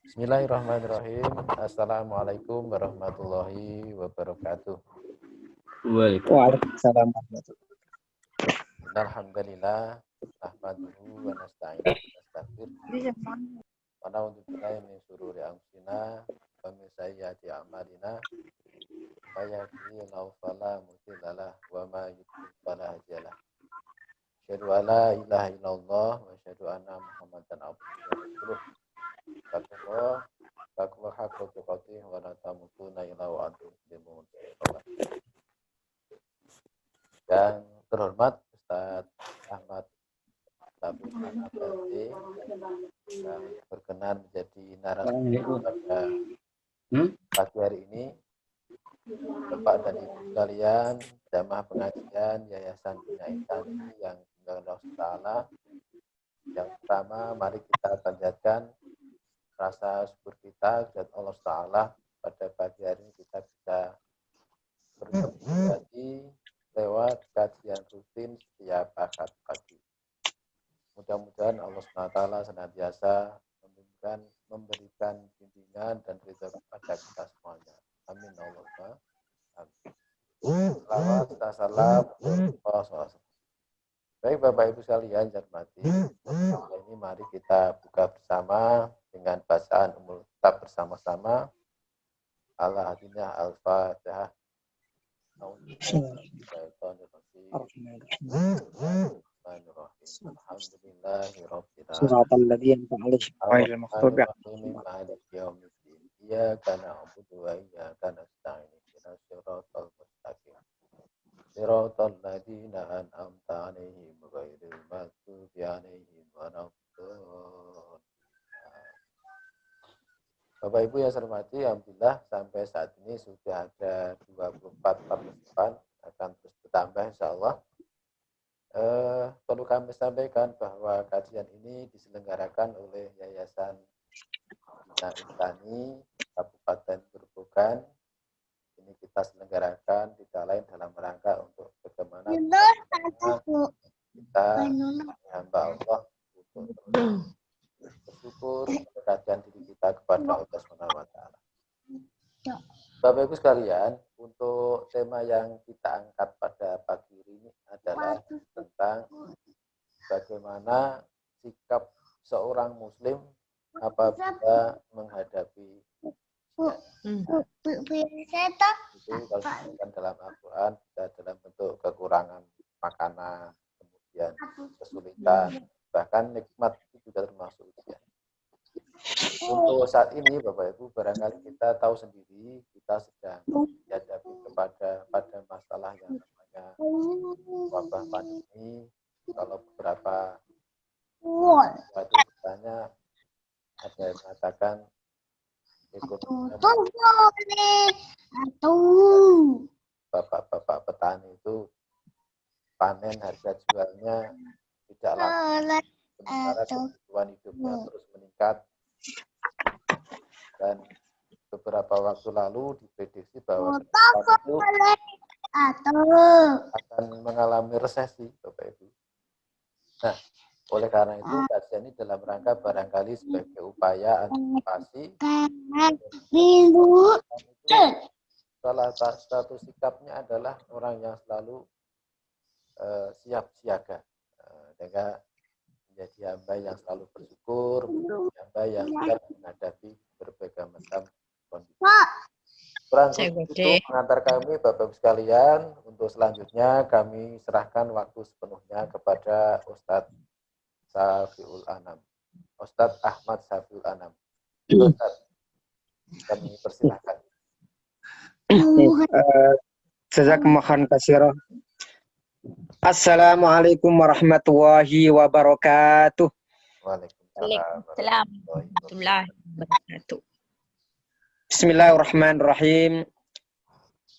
Bismillahirrahmanirrahim. Assalamualaikum warahmatullahi wabarakatuh. Waalaikumsalam warahmatullahi Alhamdulillah, nahmaduhu wa nasta'inuhu wa nastaghfir. Wa na'udzu billahi min syururi anfusina wa min sayyiati a'malina. May yahdihillahu fala mudilla lahu wa may yudlil fala hadiya lahu. Asyhadu an la ilaha illallah wa asyhadu anna Muhammadan abduhu wa rasuluh. Taqwa haqqa tuqatih wa la tamutunna illa wa antum muslimun. Yang terhormat Ustaz Ahmad Syafil Anabadi yang berkenan menjadi narasumber pada pagi hari ini. Bapak dan Ibu sekalian, jamaah pengajian Yayasan Bina Insani yang dimuliakan Allah Ta'ala. Yang pertama, mari kita panjatkan rasa syukur kita kepada Allah Ta'ala pada pagi hari ini kita bisa bertemu lagi lewat kajian rutin setiap Ahad pagi. Mudah-mudahan Allah SWT senantiasa memberikan bimbingan dan ridha kepada kita semuanya. Amin. Allahumma amin. Salawat dan salam. Baik Bapak Ibu sekalian, hormati. Ini mari kita buka bersama dengan bacaan Ummul Kitab bersama-sama. Al-Hadinah Al-Fatihah. Iyyaka na'budu wa iyyaka nasta'in. Ihdinas siratal mustaqim. Siratal ladzina an'amta 'alaihim ghairil maghdubi 'alaihim waladdallin. Bapak Ibu yang saya hormati, alhamdulillah sampai saat ini sudah ada 24 partisipan, akan terus bertambah insyaallah. Perlu kami sampaikan bahwa kajian ini diselenggarakan oleh Yayasan Bina Insani Kabupaten Grobogan. Ini kita selenggarakan tidak lain dalam rangka untuk bagaimana kita hamba Allah untuk bersyukur mendekatkan diri kita kepada Allah Subhanahu wa taala. Bapak Ibu sekalian, untuk tema yang kita angkat pada pagi ini adalah tentang bagaimana sikap seorang muslim apabila menghadapi itu kalau disebutkan dalam Al-Quran bisa dalam bentuk kekurangan makanan, kemudian kesulitan, bahkan nikmat itu juga termasuk ujian. Untuk saat ini Bapak Ibu barangkali kita tahu sendiri kita sedang dihadapi pada masalah yang namanya wabah pandemi. Kalau beberapa waktu misalnya ada yang mengatakan bapak-bapak petani itu panen harga jualnya tidak laku, sementara kebutuhan hidupnya terus meningkat. Dan beberapa waktu lalu diprediksi bahwa itu akan mengalami resesi, Bapak Ibu. Nah, oleh karena itu kajian ini dalam rangka barangkali sebagai upaya antisipasi. Salah satu sikapnya adalah orang yang selalu siap siaga, dengan menjadi hamba yang selalu bersyukur, hamba yang siap menghadapi berbagai macam kondisi. Kurang itu mengantar kami Bapak Ibu sekalian. Untuk selanjutnya kami serahkan waktu sepenuhnya kepada Ustadz Safiul Anam, Ustadz Ahmad Safiul Anam. Ustadz, kami persilahkan. Jazakumullahu khairan. Assalamualaikum warahmatullahi wabarakatuh. Waalaikumsalam warahmatullahi wabarakatuh. Bismillahirrahmanirrahim.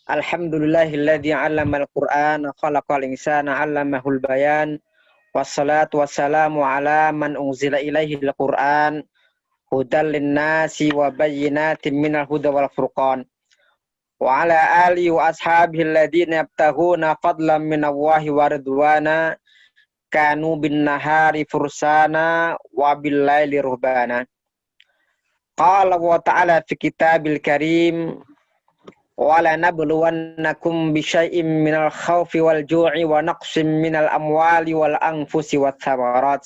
Alhamdulillahilladzi 'allamal Qur'ana khalaqal insana 'allamahul bayan. Wassalatu wassalamu ala man unzila ilaihil Qur'an hudal linnasi wa bayyinatin minal huda wal furqan. Wa ala alihi wa ashabihi alladziina yabtaghuna fadlan minallahi wa ridwana kanu bin nahari fursana wa bil laili ruhbana. Qala wa ta'ala fi kitabil karim wa la nabluwannakum bi syai'in minal khaufi wal ju'i wa naqsin minal amwali wal anfusi wath thamarat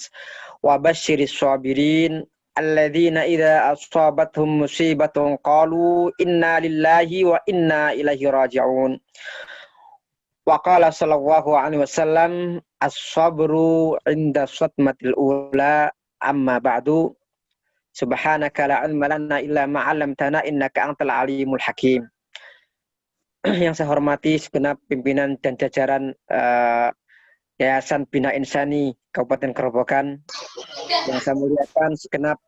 wa basyiris sabirin alladzina idza asabathum musibatun qalu inna lillahi wa inna ilaihi raji'un. Wa qala sallallahu alaihi wasallam as-sabru 'inda sadmatil ula amma ba'du. Subhanaka la ilma lana illa ma 'allamtana innaka antal alimul hakim. Yang saya hormati segenap pimpinan dan jajaran Yayasan Bina Insani Kabupaten Gerobokan, yang saya muliakan segenap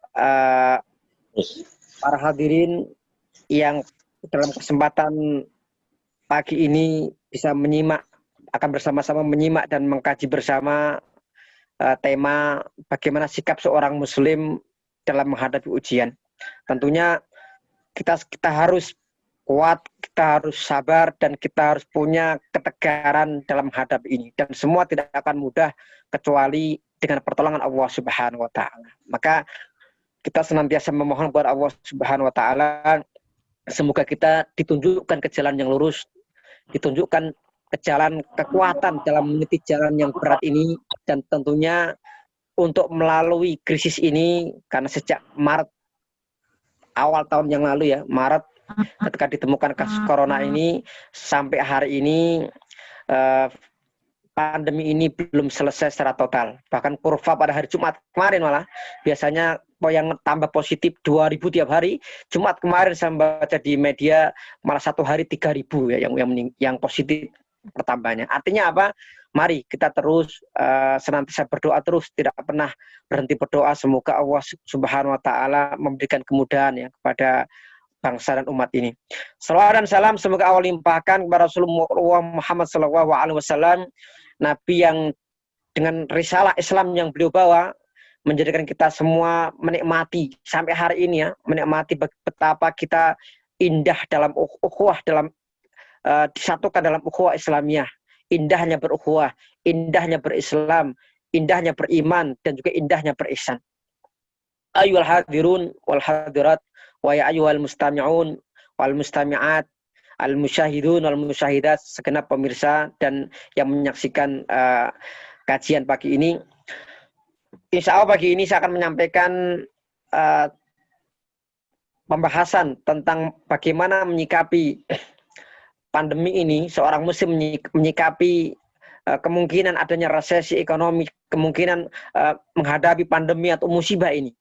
para hadirin yang dalam kesempatan pagi ini bisa menyimak, akan bersama-sama menyimak dan mengkaji bersama tema bagaimana sikap seorang muslim dalam menghadapi ujian. Tentunya kita harus kuat, kita harus sabar, dan kita harus punya ketegaran dalam menghadapi ini. Dan semua tidak akan mudah kecuali dengan pertolongan Allah Subhanahu wa Ta'ala. Maka kita senantiasa memohon kepada Allah Subhanahu wa Ta'ala, semoga kita ditunjukkan ke jalan yang lurus, ditunjukkan ke jalan kekuatan dalam meniti jalan yang berat ini, dan tentunya untuk melalui krisis ini, karena sejak Maret awal tahun yang lalu ya, Maret ketika ditemukan kasus corona ini sampai hari ini pandemi ini belum selesai secara total. Bahkan kurva pada hari Jumat kemarin malah biasanya yang tambah positif 2.000 tiap hari. Jumat kemarin saya baca di media malah satu hari 3.000 ya yang positif pertambahannya. Artinya apa? Mari kita terus senantiasa berdoa terus, tidak pernah berhenti berdoa. Semoga Allah Subhanahu wa Ta'ala memberikan kemudahan ya kepada bangsa dan umat ini. Salawat dan salam semoga Allah limpahkan kepada Rasulullah Muhammad SAW, Nabi yang dengan risalah Islam yang beliau bawa menjadikan kita semua menikmati sampai hari ini ya, menikmati betapa kita indah dalam ukhuwah, dalam disatukan dalam ukhuwah Islamiyah, indahnya berukhuwah, indahnya berislam, indahnya beriman, dan juga indahnya berihsan. Ayyuhal hadirun wal hadirat wa ya ayyuhal mustami'un wal mustami'at, al musyahidun wal musyahidat, segenap pemirsa dan yang menyaksikan kajian pagi ini. Insya Allah pagi ini saya akan menyampaikan pembahasan tentang bagaimana menyikapi pandemi ini, seorang muslim menyikapi kemungkinan adanya resesi ekonomi, kemungkinan menghadapi pandemi atau musibah ini.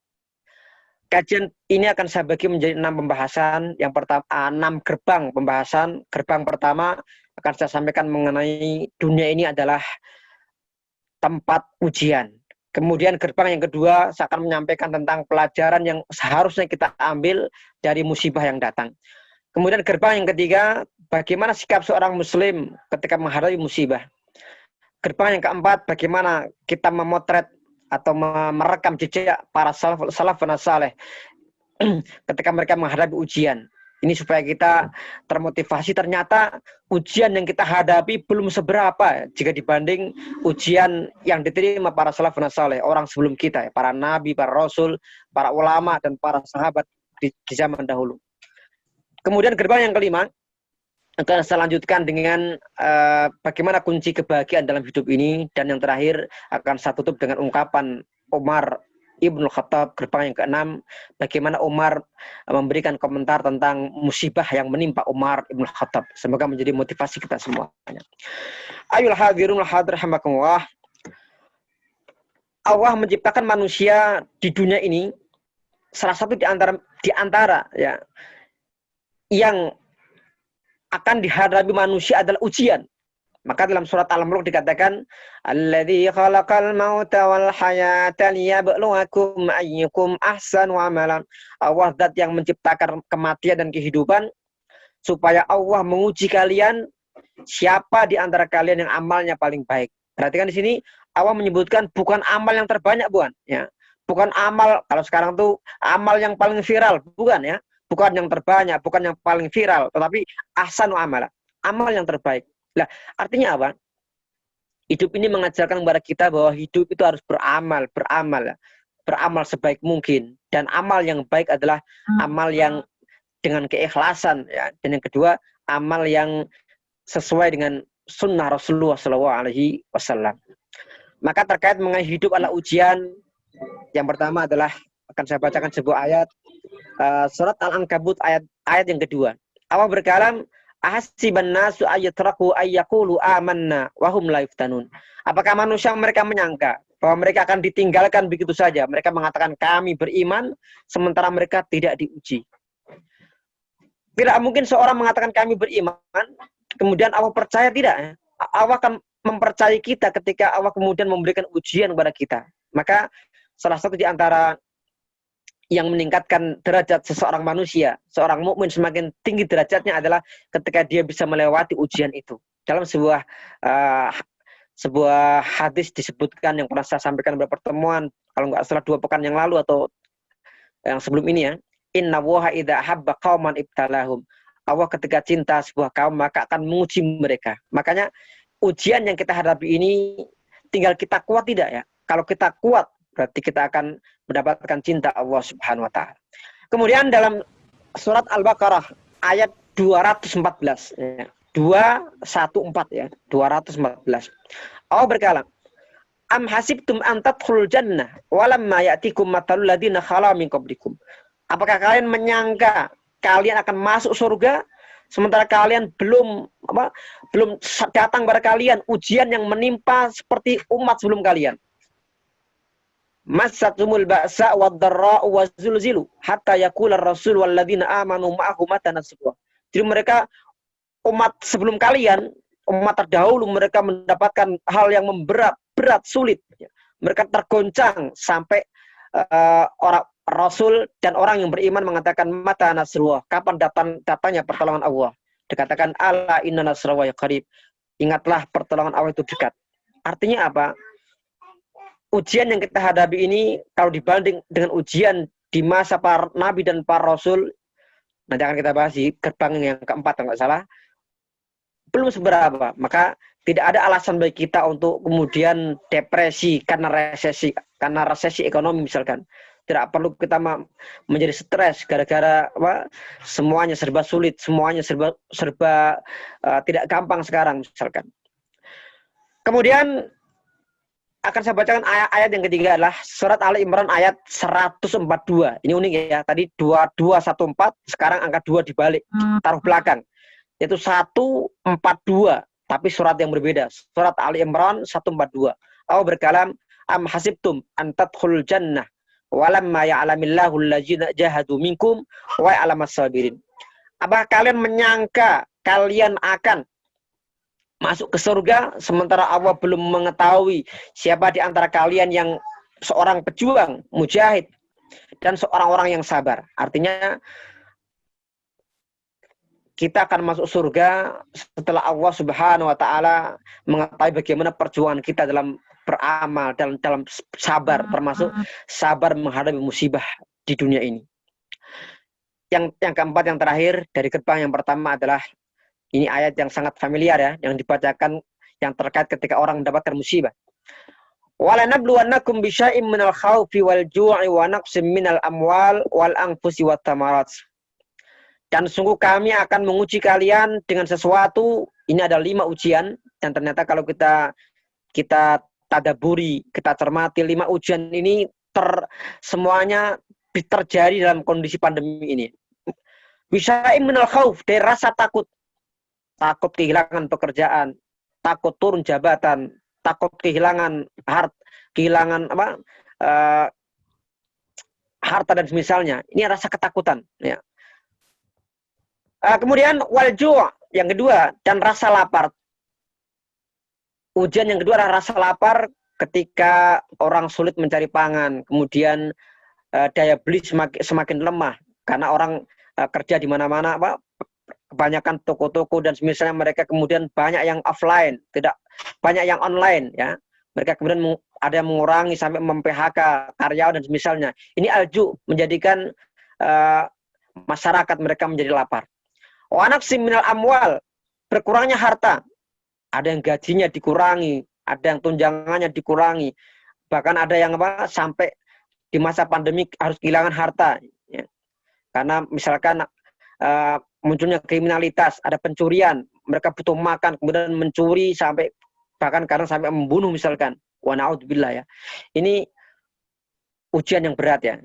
Kajian ini akan saya bagi menjadi 6 pembahasan. Yang pertama, 6 gerbang pembahasan. Gerbang pertama akan saya sampaikan mengenai dunia ini adalah tempat ujian. Kemudian gerbang yang kedua saya akan menyampaikan tentang pelajaran yang seharusnya kita ambil dari musibah yang datang. Kemudian gerbang yang ketiga, bagaimana sikap seorang muslim ketika menghadapi musibah. Gerbang yang keempat, bagaimana kita memotret atau merekam jejak para salafun saleh ketika mereka menghadapi ujian. Ini supaya kita termotivasi, ternyata ujian yang kita hadapi belum seberapa jika dibanding ujian yang diterima para salafun saleh, orang sebelum kita, para nabi, para rasul, para ulama, dan para sahabat di zaman dahulu. Kemudian gerbang yang kelima akan saya lanjutkan dengan bagaimana kunci kebahagiaan dalam hidup ini, dan yang terakhir akan saya tutup dengan ungkapan Umar Ibn Khattab. Gerbang yang keenam, bagaimana Umar memberikan komentar tentang musibah yang menimpa Umar Ibn Khattab. Semoga menjadi motivasi kita semuanya. Ayul hadirun hadir hamakumullah. Allah menciptakan manusia di dunia ini, salah satu di antara ya yang akan dihadapi manusia adalah ujian. Maka dalam surat Al-Mulk dikatakan, "Alladzi khalaqal mauta wal hayata liyabluwakum ayyukum ahsanu amalan." Allah zat yang menciptakan kematian dan kehidupan supaya Allah menguji kalian siapa di antara kalian yang amalnya paling baik. Perhatikan di sini Allah menyebutkan bukan amal yang terbanyak, bukan ya. Bukan amal, kalau sekarang tuh amal yang paling viral, bukan ya. Bukan yang terbanyak, bukan yang paling viral, tetapi ahsanu amala, amal yang terbaik. Nah, artinya apa? Hidup ini mengajarkan kepada kita bahwa hidup itu harus beramal. beramal sebaik mungkin, dan amal yang baik adalah amal yang dengan keikhlasan, ya. Dan yang kedua, amal yang sesuai dengan sunnah Rasulullah SAW. Maka terkait mengenai hidup adalah ujian, yang pertama adalah akan saya bacakan sebuah ayat, surat Al-Ankabut ayat yang kedua. Allah berkalam, ahasiban nasu ayatraku ayyaqulu amanna wahum la yuftanun. Apakah manusia mereka menyangka bahwa mereka akan ditinggalkan begitu saja? Mereka mengatakan kami beriman sementara mereka tidak diuji. Tidak mungkin seorang mengatakan kami beriman kemudian Allah percaya, tidak. Allah akan mempercayai kita ketika Allah kemudian memberikan ujian kepada kita. Maka salah satu di antara yang meningkatkan derajat seseorang manusia, seorang mukmin semakin tinggi derajatnya adalah ketika dia bisa melewati ujian itu. Dalam sebuah hadis disebutkan yang pernah saya sampaikan pada pertemuan, kalau nggak salah 2 pekan yang lalu atau yang sebelum ini, ya. Inna waha idza habba qauman ibtalahum. Allah ketika cinta sebuah kaum maka akan menguji mereka. Makanya ujian yang kita hadapi ini tinggal kita kuat tidak, ya. Kalau kita kuat berarti kita akan mendapatkan cinta Allah Subhanahu wa taala. Kemudian dalam surat Al-Baqarah ayat 214, ya. 214, ya. 214. Allah berkalam, am hasibtum an tadkhulul jannah walamma ya'tikum matalul ladzina khala min qablikum. Apakah kalian menyangka kalian akan masuk surga sementara kalian belum datang pada kalian ujian yang menimpa seperti umat sebelum kalian? Massatumul ba'sa wad-dharra'u wazulzilu hatta yaqula ar-rasul wal ladzina amanu ma'ahu mata nasrullah. Jadi mereka umat sebelum kalian, umat terdahulu, mereka mendapatkan hal yang berat, sulit. Mereka tergoncang sampai orang Rasul dan orang yang beriman mengatakan mata nasrullah, kapan datangnya pertolongan Allah. Dikatakan ala inna nasrallahi qarib. Ingatlah pertolongan Allah itu dekat. Artinya apa? Ujian yang kita hadapi ini kalau dibanding dengan ujian di masa para nabi dan para rasul, nanti akan kita bahas di gerbang yang keempat kalau nggak salah, belum seberapa. Maka tidak ada alasan bagi kita untuk kemudian depresi karena resesi ekonomi misalkan. Tidak perlu kita menjadi stres gara-gara semuanya serba sulit, semuanya serba tidak gampang sekarang misalkan. Kemudian akan saya bacakan ayat yang ketiga adalah surat Ali Imran ayat 142. Ini unik, ya. Tadi 2214, sekarang angka 2 dibalik, taruh belakang. Yaitu 142, tapi surat yang berbeda. Surat Ali Imran 142. Allah berkalam, am hasibtum an tadkhulul jannah walamma ya'lamillahu allazina jahadu minkum wa ya'lamas sabirin. Apakah kalian menyangka kalian akan masuk ke surga sementara Allah belum mengetahui siapa di antara kalian yang seorang pejuang, mujahid, dan seorang-orang yang sabar? Artinya kita akan masuk surga setelah Allah Subhanahu wa taala mengetahui bagaimana perjuangan kita dalam beramal, dalam sabar, termasuk sabar menghadapi musibah di dunia ini. Yang keempat, yang terakhir dari gerbang yang pertama adalah ini ayat yang sangat familiar, ya, yang dibacakan yang terkait ketika orang mendapatkan musibah. Walanabluwannakum bisyai'im minal khaufi wal ju'i wa naqsim minal amwal wal anfusi wat tamarat. Dan sungguh kami akan menguji kalian dengan sesuatu. Ini ada 5 ujian, dan ternyata kalau kita tadaburi, kita cermati 5 ujian ini semuanya terjadi dalam kondisi pandemi ini. Bisyai'im minal khauf, dari rasa takut kehilangan pekerjaan, takut turun jabatan, takut kehilangan harta dan semisalnya. Ini rasa ketakutan, ya. Kemudian wal ju', yang kedua, dan rasa lapar. Ujian yang kedua adalah rasa lapar ketika orang sulit mencari pangan, kemudian daya beli semakin lemah karena orang kerja di mana-mana, kebanyakan toko-toko dan misalnya mereka kemudian banyak yang offline, tidak banyak yang online, ya. Mereka kemudian ada yang mengurangi sampai mem-PHK karyawan dan misalnya. Ini alju, menjadikan masyarakat mereka menjadi lapar. Wa naqsim minal amwal, berkurangnya harta. Ada yang gajinya dikurangi, ada yang tunjangannya dikurangi. Bahkan ada yang sampai di masa pandemi harus kehilangan harta, ya. Karena misalkan munculnya kriminalitas, ada pencurian, mereka butuh makan, kemudian mencuri sampai bahkan kadang sampai membunuh misalkan. Wa na'udzubillah ya. Ini ujian yang berat ya.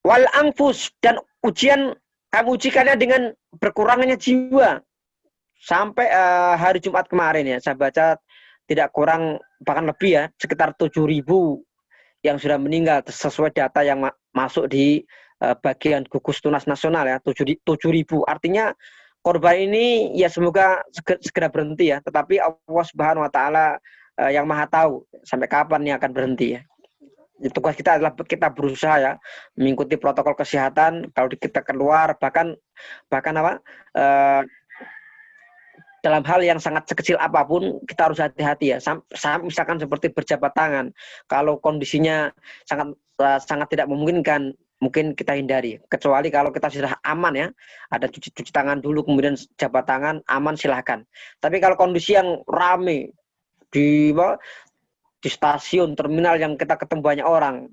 Wal anfus, dan ujian kami ujikannya dengan berkurangnya jiwa. Sampai hari Jumat kemarin ya, saya baca tidak kurang bahkan lebih ya, sekitar 7.000 yang sudah meninggal sesuai data yang masuk di bagian gugus tunas nasional ya, 7.000. Artinya korban ini ya semoga segera berhenti ya, tetapi Allah Subhanahu wa taala yang Maha tahu sampai kapan ini akan berhenti ya. Tugas kita adalah kita berusaha ya mengikuti protokol kesehatan. Kalau kita keluar bahkan apa dalam hal yang sangat sekecil apapun kita harus hati-hati ya. Misalkan seperti berjabat tangan, kalau kondisinya sangat tidak memungkinkan, mungkin kita hindari. Kecuali kalau kita sudah aman ya, ada cuci tangan dulu, kemudian jabat tangan, aman silahkan. Tapi kalau kondisi yang rame di stasiun, terminal yang kita ketemu banyak orang,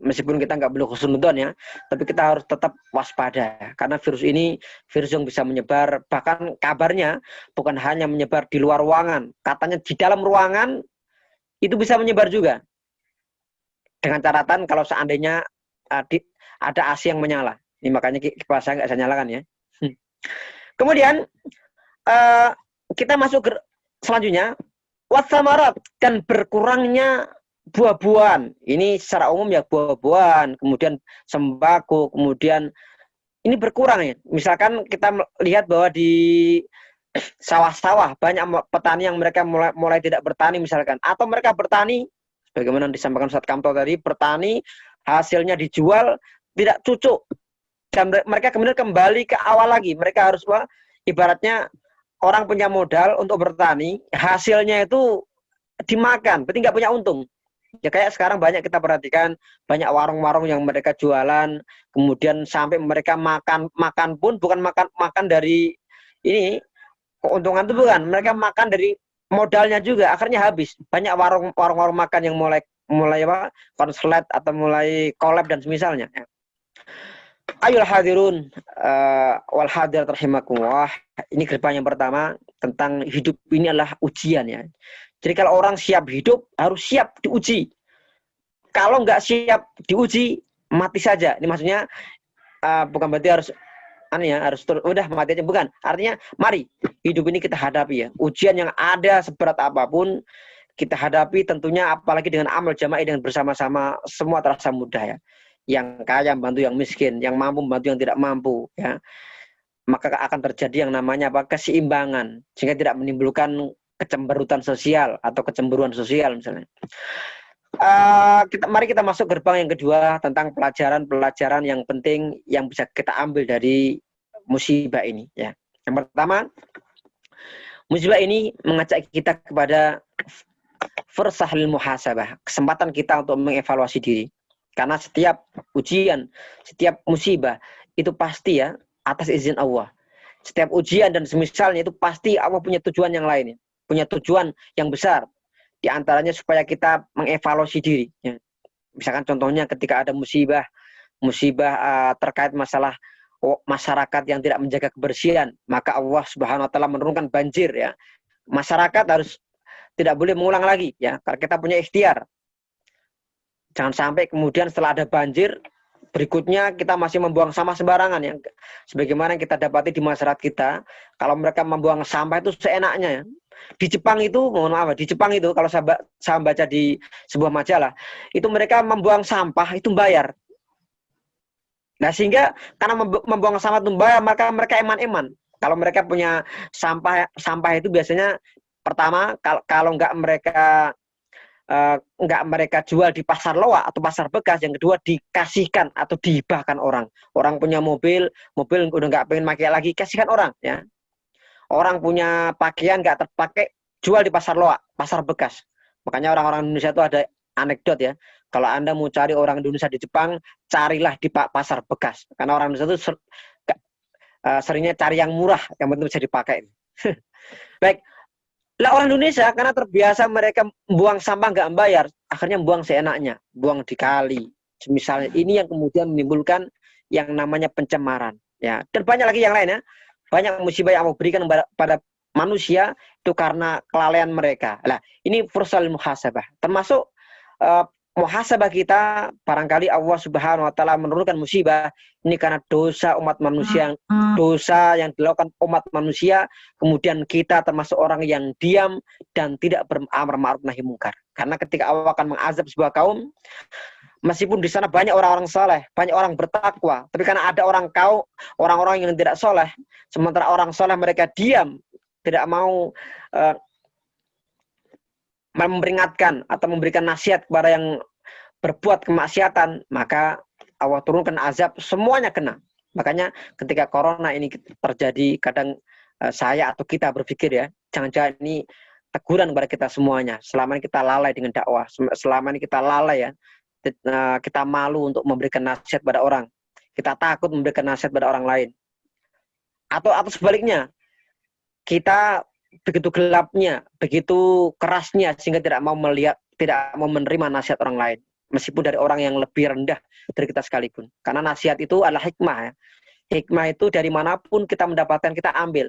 meskipun kita nggak boleh husnudon ya, tapi kita harus tetap waspada karena virus ini virus yang bisa menyebar. Bahkan kabarnya bukan hanya menyebar di luar ruangan, katanya di dalam ruangan itu bisa menyebar juga, dengan catatan kalau seandainya ada AC yang menyala. Ini makanya kipas saya nggak saya nyalakan ya. Kemudian kita masuk ke selanjutnya, wasamarat, dan berkurangnya buah-buahan. Ini secara umum ya buah-buahan, kemudian sembako, kemudian ini berkurang ya. Misalkan kita lihat bahwa di sawah-sawah banyak petani yang mereka mulai tidak bertani misalkan, atau mereka bertani bagaimana disampaikan Ustaz Kamto tadi, bertani hasilnya dijual tidak cucuk dan mereka kemudian kembali ke awal lagi. Mereka harus ibaratnya orang punya modal untuk bertani, hasilnya itu dimakan, berarti nggak punya untung. Ya kayak sekarang banyak kita perhatikan, banyak warung-warung yang mereka jualan, kemudian sampai mereka makan pun bukan makan dari ini keuntungan itu, bukan, mereka makan dari modalnya juga, akhirnya habis. Banyak warung-warung makan yang mulai konslet atau mulai collab dan semisalnya. Ayul hadirun wal hadir rahimakumullah. Ini gerbang yang pertama tentang hidup ini adalah ujian ya. Jadi kalau orang siap hidup, harus siap diuji. Kalau nggak siap diuji, mati saja. Ini maksudnya bukan berarti harus udah mati aja, bukan. Artinya mari hidup ini kita hadapi ya. Ujian yang ada seberat apapun kita hadapi, tentunya apalagi dengan amal jamaah dengan bersama-sama, semua terasa mudah ya. Yang kaya membantu yang miskin, yang mampu membantu yang tidak mampu ya. Maka akan terjadi yang namanya keseimbangan, sehingga tidak menimbulkan kecemberutan sosial atau kecemburuan sosial misalnya. Mari kita masuk gerbang yang kedua tentang pelajaran-pelajaran yang penting yang bisa kita ambil dari musibah ini ya. Yang pertama, musibah ini mengajak kita kepada fursahlil muhasabah, kesempatan kita untuk mengevaluasi diri. Karena setiap ujian, setiap musibah itu pasti ya atas izin Allah. Setiap ujian dan semisalnya itu pasti Allah punya tujuan yang lain, punya tujuan yang besar. Di antaranya supaya kita mengevaluasi diri. Ya. Misalkan contohnya ketika ada musibah terkait masalah masyarakat yang tidak menjaga kebersihan, maka Allah Subhanahu wa taala menurunkan banjir ya. Masyarakat harus tidak boleh mengulang lagi ya, karena kita punya ikhtiar. Jangan sampai kemudian setelah ada banjir berikutnya kita masih membuang sampah sembarangan ya. Sebagaimana yang kita dapati di masyarakat kita, kalau mereka membuang sampah itu seenaknya ya. Di Jepang itu, mohon maaf, di Jepang itu kalau saya baca di sebuah majalah, itu mereka membuang sampah itu bayar. Nah sehingga karena membuang sampah itu bayar, maka mereka eman-eman. Kalau mereka punya sampah itu biasanya pertama kalau nggak mereka jual di pasar loak atau pasar bekas, yang kedua dikasihkan atau dihibahkan orang. Orang punya mobil udah nggak pengen pakai lagi, kasihkan orang ya. Orang punya pakaian nggak terpakai, jual di pasar loak, pasar bekas. Makanya orang-orang Indonesia itu ada anekdot ya. Kalau Anda mau cari orang Indonesia di Jepang, carilah di pasar bekas. Karena orang Indonesia itu seringnya cari yang murah, yang penting bisa dipakai. Baik, Lah orang Indonesia karena terbiasa mereka buang sampah nggak membayar, akhirnya buang seenaknya, buang di kali. Misalnya ini yang kemudian menimbulkan yang namanya pencemaran, ya. Dan banyak lagi yang lain ya. Banyak musibah yang Allah berikan pada manusia itu karena kelalaian mereka. Lah, ini fursal muhasabah. Termasuk muhasabah kita, barangkali Allah Subhanahu wa taala menurunkan musibah ini karena dosa umat manusia, dosa yang dilakukan umat manusia, kemudian kita termasuk orang yang diam dan tidak beramar ma'ruf nahi mungkar. Karena ketika Allah akan mengazab sebuah kaum, meskipun di sana banyak orang-orang saleh, banyak orang bertakwa, tapi karena ada orang-orang yang tidak soleh, sementara orang soleh mereka diam, tidak mau memperingatkan atau memberikan nasihat kepada yang berbuat kemaksiatan, maka Allah turunkan azab, semuanya kena. Makanya ketika corona ini terjadi, kadang saya atau kita berpikir ya, jangan-jangan ini teguran kepada kita semuanya. Selama ini kita lalai dengan dakwah, selama ini kita lalai ya, kita malu untuk memberikan nasihat pada orang, kita takut memberikan nasihat pada orang lain. Atau sebaliknya, kita begitu gelapnya, begitu kerasnya sehingga tidak mau melihat, tidak mau menerima nasihat orang lain, meskipun dari orang yang lebih rendah dari kita sekalipun. Karena nasihat itu adalah hikmah ya. Hikmah itu dari manapun kita mendapatkan, kita ambil.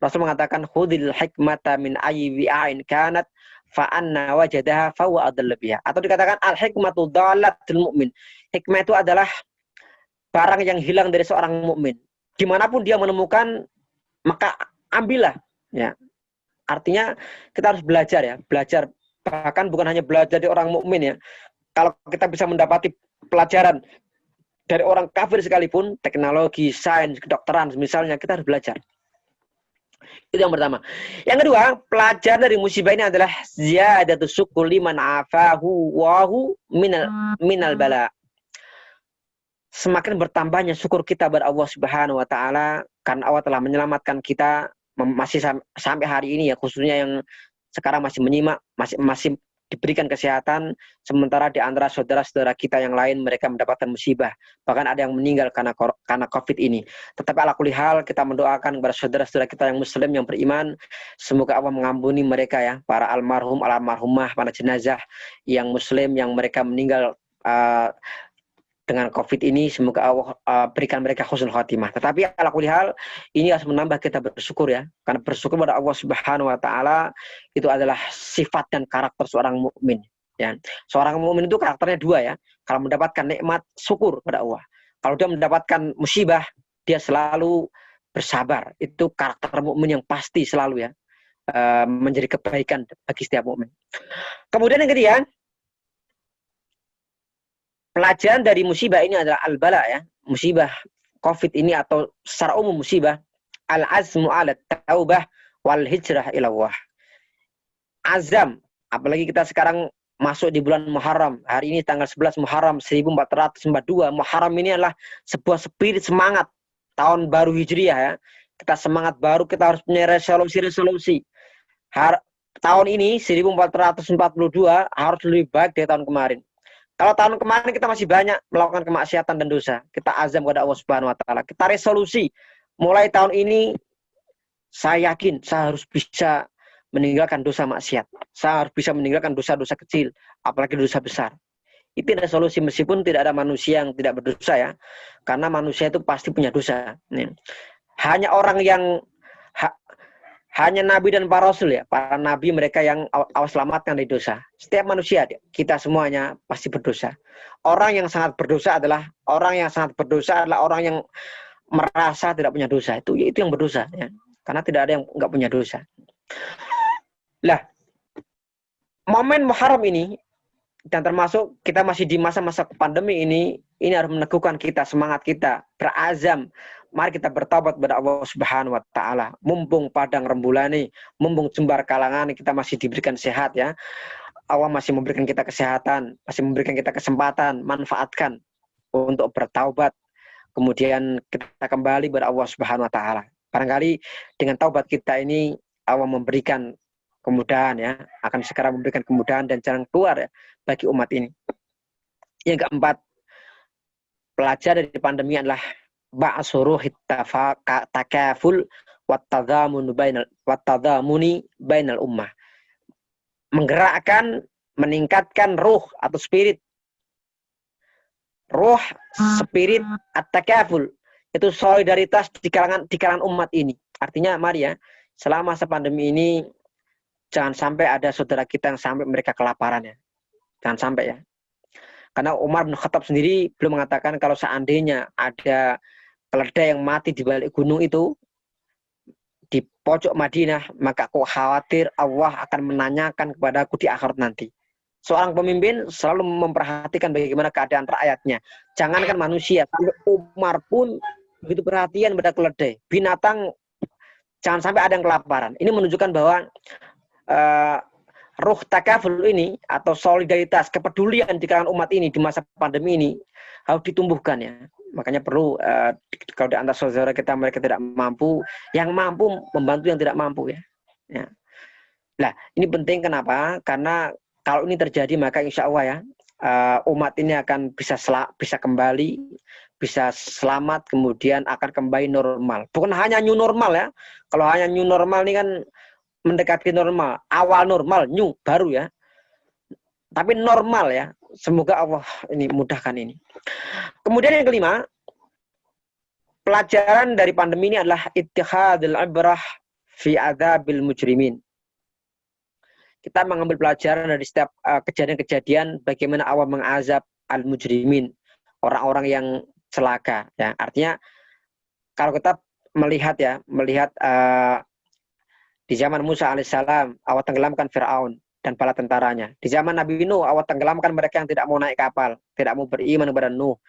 Rasul mengatakan khudil hikmata min ayyi wi'ain kanat fa anna wajadaha fa huwa adall biha. Atau dikatakan al hikmatu dalatul mu'min. Hikmah itu adalah barang yang hilang dari seorang mukmin. Dimanapun dia menemukan, maka ambillah ya. Artinya kita harus belajar ya, belajar, bahkan bukan hanya belajar dari orang mukmin ya. Kalau kita bisa mendapati pelajaran dari orang kafir sekalipun, teknologi, sains, kedokteran misalnya, kita harus belajar. Itu yang pertama. Yang kedua, pelajaran dari musibah ini adalah ziyadatu syukur liman afahu wahu minal bala. Semakin bertambahnya syukur kita kepada Allah Subhanahu wa taala karena Allah telah menyelamatkan kita masih sampai hari ini ya, khususnya yang sekarang masih menyimak, masih diberikan kesehatan, sementara di antara saudara-saudara kita yang lain mereka mendapatkan musibah, bahkan ada yang meninggal karena COVID ini. Tetapi ala kulli hal kita mendoakan kepada saudara-saudara kita yang muslim yang beriman, semoga Allah mengampuni mereka ya, para almarhum, almarhumah, para jenazah yang muslim yang mereka meninggal dengan COVID ini, semoga Allah berikan mereka husnul khatimah. Tetapi ala kulli hal ini harus menambah kita bersyukur ya, karena bersyukur pada Allah Subhanahu wa taala itu adalah sifat dan karakter seorang mukmin ya. Seorang mukmin itu karakternya dua ya. Kalau mendapatkan nikmat, syukur pada Allah. Kalau dia mendapatkan musibah, dia selalu bersabar. Itu karakter mukmin yang pasti selalu ya, menjadi kebaikan bagi setiap mukmin. Kemudian yang ketiga, pelajaran dari musibah ini adalah al-bala ya, musibah COVID ini atau secara umum musibah, al-azmu ala taubah wal hijrah ila Allah. Azam, apalagi kita sekarang masuk di bulan Muharram. Hari ini tanggal 11 Muharram 1442. Muharram ini adalah sebuah spirit semangat tahun baru Hijriah ya. Kita semangat baru, kita harus punya resolusi-resolusi. Tahun ini 1442 harus lebih baik dari tahun kemarin. Kalau tahun kemarin kita masih banyak melakukan kemaksiatan dan dosa, kita azam kepada Allah Subhanahu wa taala. Kita resolusi, mulai tahun ini saya yakin saya harus bisa meninggalkan dosa maksiat. Saya harus bisa meninggalkan dosa-dosa kecil, apalagi dosa besar. Itu resolusi meskipun tidak ada manusia yang tidak berdosa ya. Karena manusia itu pasti punya dosa. Hanya orang yang hanya nabi dan para rasul ya, para nabi mereka yang Allah selamatkan dari dosa. Setiap manusia, kita semuanya pasti berdosa. Orang yang sangat berdosa adalah orang yang merasa tidak punya dosa. Itu yang berdosa ya. Karena tidak ada yang nggak punya dosa. Lah, momen Muharram ini dan termasuk kita masih di masa-masa pandemi ini harus meneguhkan kita, semangat kita, berazam. Mari kita bertaubat kepada Allah Subhanahu wa taala. Mumpung padang rembulani, mumpung jembar kalangan, kita masih diberikan sehat ya. Allah masih memberikan kita kesehatan, masih memberikan kita kesempatan, manfaatkan untuk bertaubat. Kemudian kita kembali kepada Allah Subhanahu wa taala. Barangkali dengan taubat kita ini Allah memberikan kemudahan ya, akan sekarang memberikan kemudahan dan jalan keluar ya bagi umat ini. Yang keempat, pelajaran dari pandemi adalah ba'suruh takaful wattadhamuni bainal ummah. Menggerakkan, meningkatkan ruh atau spirit. Ruh, spirit, at-takaful. Itu solidaritas di kalangan umat ini. Artinya mari ya, selama masa pandemi ini jangan sampai ada saudara kita yang sampai mereka kelaparan ya. Jangan sampai ya. Karena Umar bin Khattab sendiri belum mengatakan kalau seandainya ada keledai yang mati di balik gunung itu, di pojok Madinah, maka aku khawatir Allah akan menanyakan kepadaku di akhirat nanti. Seorang pemimpin selalu memperhatikan bagaimana keadaan rakyatnya. Jangankan manusia, sampai Umar pun begitu perhatian pada keledai. Binatang, jangan sampai ada yang kelaparan. Ini menunjukkan bahwa ruh takaful ini atau solidaritas, kepedulian di kalangan umat ini di masa pandemi ini harus ditumbuhkan ya. Makanya perlu kalau di antara saudara kita mereka tidak mampu, yang mampu membantu yang tidak mampu ya. Ya. Nah, ini penting kenapa? Karena kalau ini terjadi maka insya Allah ya umat ini akan bisa kembali, bisa selamat, kemudian akan kembali normal. Bukan hanya new normal ya. Kalau hanya new normal ini kan mendekati normal, awal normal, new baru ya. Tapi normal ya. Semoga Allah ini mudahkan ini. Kemudian yang kelima, pelajaran dari pandemi ini adalah ittihadul ibrah fi adzabil mujrimin. Kita mengambil pelajaran dari setiap kejadian-kejadian bagaimana Allah mengazab al-mujrimin, orang-orang yang celaka ya. Artinya kalau kita melihat di zaman Musa alaihissalam Allah tenggelamkan Firaun dan bala tentaranya. Di zaman Nabi Nuh Allah tenggelamkan mereka yang tidak mau naik kapal, tidak mau beriman kepada Nuh.